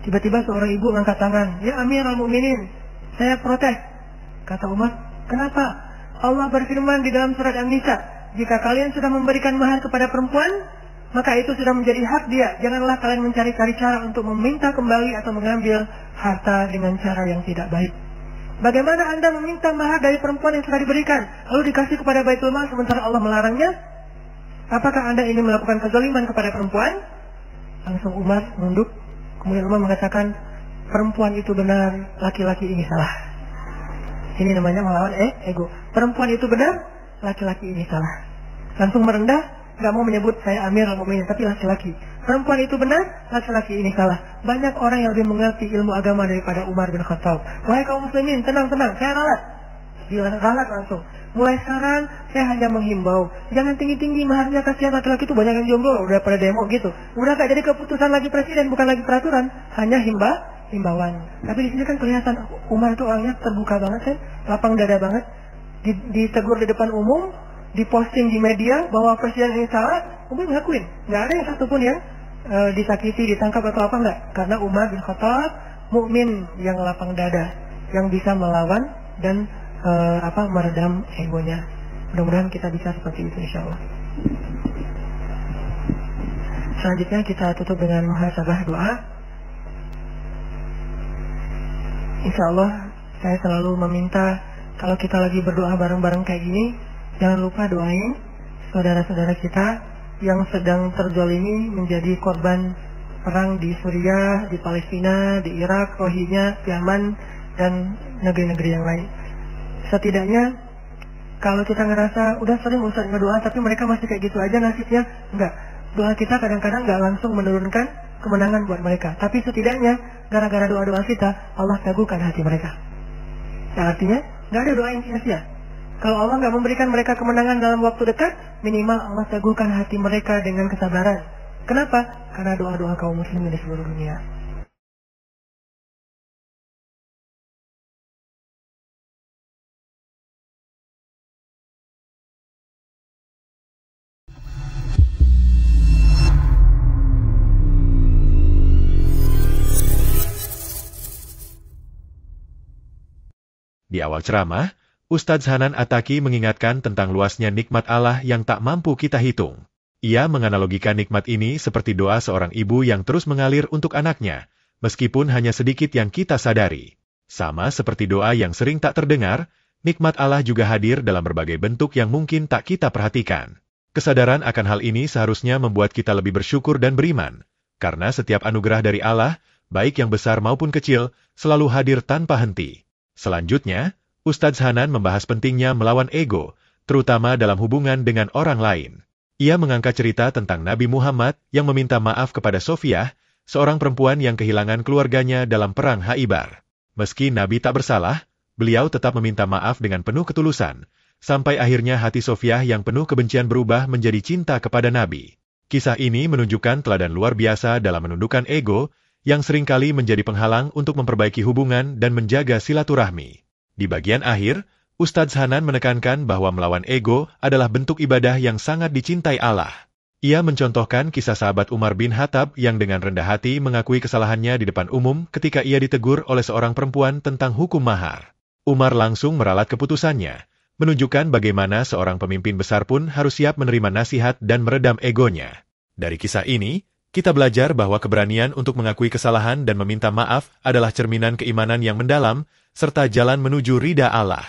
Tiba-tiba seorang ibu angkat tangan, ya Amirul Mukminin, saya protes. Kata Umar, kenapa? Allah berfirman di dalam surat An-Nisa, jika kalian sudah memberikan mahar kepada perempuan, maka itu sudah menjadi hak dia. Janganlah kalian mencari-cari cara untuk meminta kembali atau mengambil harta dengan cara yang tidak baik. Bagaimana Anda meminta mahar dari perempuan yang sudah diberikan, lalu dikasih kepada Baitul Mal sementara Allah melarangnya? Apakah Anda ingin melakukan kezaliman kepada perempuan? Langsung Umar nunduk. Kemudian Umar mengatakan, perempuan itu benar, laki-laki ini salah. Ini namanya melawan ego. Perempuan itu benar, laki-laki ini salah. Langsung merendah. Gak mau menyebut saya Amirul Mukminin, tapi laki-laki. Perempuan itu benar, laki-laki ini salah. Banyak orang yang lebih mengerti ilmu agama daripada Umar bin Khattab. Wahai kaum muslimin, tenang, saya ralat. Dia ralat langsung. Mulai sekarang, saya hanya menghimbau, jangan tinggi-tinggi maharnya, kasihan laki-laki itu banyak yang jomblo, udah pada demo gitu. Udah gak jadi keputusan lagi presiden, bukan lagi peraturan, hanya himbauan. Tapi di sini kan kelihatan Umar itu orangnya terbuka banget kan, lapang dada banget. Ditegur di depan umum, diposting di media bahwa presiden ini salah, Umar ngakuin. Nggak ada yang satupun yang disakiti, ditangkap atau apa, enggak. Karena Umar bin Khattab mukmin yang lapang dada, yang bisa melawan dan meredam egonya. Mudah-mudahan kita bisa seperti itu, insya Allah. Selanjutnya kita tutup dengan muhasabah doa. Insya Allah saya selalu meminta kalau kita lagi berdoa bareng-bareng kayak gini, jangan lupa doain saudara-saudara kita yang sedang terzalimi menjadi korban perang di Suriah, di Palestina, di Irak, Rohingya, Yaman, dan negeri-negeri yang lain. Setidaknya kalau kita ngerasa udah sering Ustaz berdoa tapi mereka masih kayak gitu aja nasibnya, enggak. Doa kita kadang-kadang enggak langsung menurunkan kemenangan buat mereka, tapi setidaknya gara-gara doa-doa kita Allah teguhkan hati mereka. Nah, artinya nggak ada doa yang sia-sia. Kalau Allah nggak memberikan mereka kemenangan dalam waktu dekat, minimal Allah teguhkan hati mereka dengan kesabaran. Kenapa? Karena doa-doa kaum muslimin di seluruh dunia. Di awal ceramah, Ustadz Hanan Attaqi mengingatkan tentang luasnya nikmat Allah yang tak mampu kita hitung. Ia menganalogikan nikmat ini seperti doa seorang ibu yang terus mengalir untuk anaknya, meskipun hanya sedikit yang kita sadari. Sama seperti doa yang sering tak terdengar, nikmat Allah juga hadir dalam berbagai bentuk yang mungkin tak kita perhatikan. Kesadaran akan hal ini seharusnya membuat kita lebih bersyukur dan beriman, karena setiap anugerah dari Allah, baik yang besar maupun kecil, selalu hadir tanpa henti. Selanjutnya, Ustadz Hanan membahas pentingnya melawan ego, terutama dalam hubungan dengan orang lain. Ia mengangkat cerita tentang Nabi Muhammad yang meminta maaf kepada Sofiyah, seorang perempuan yang kehilangan keluarganya dalam perang Khaibar. Meski Nabi tak bersalah, beliau tetap meminta maaf dengan penuh ketulusan, sampai akhirnya hati Sofiyah yang penuh kebencian berubah menjadi cinta kepada Nabi. Kisah ini menunjukkan teladan luar biasa dalam menundukkan ego, yang seringkali menjadi penghalang untuk memperbaiki hubungan dan menjaga silaturahmi. Di bagian akhir, Ustadz Hanan menekankan bahwa melawan ego adalah bentuk ibadah yang sangat dicintai Allah. Ia mencontohkan kisah sahabat Umar bin Khattab yang dengan rendah hati mengakui kesalahannya di depan umum ketika ia ditegur oleh seorang perempuan tentang hukum mahar. Umar langsung meralat keputusannya, menunjukkan bagaimana seorang pemimpin besar pun harus siap menerima nasihat dan meredam egonya. Dari kisah ini, kita belajar bahwa keberanian untuk mengakui kesalahan dan meminta maaf adalah cerminan keimanan yang mendalam, serta jalan menuju ridha Allah.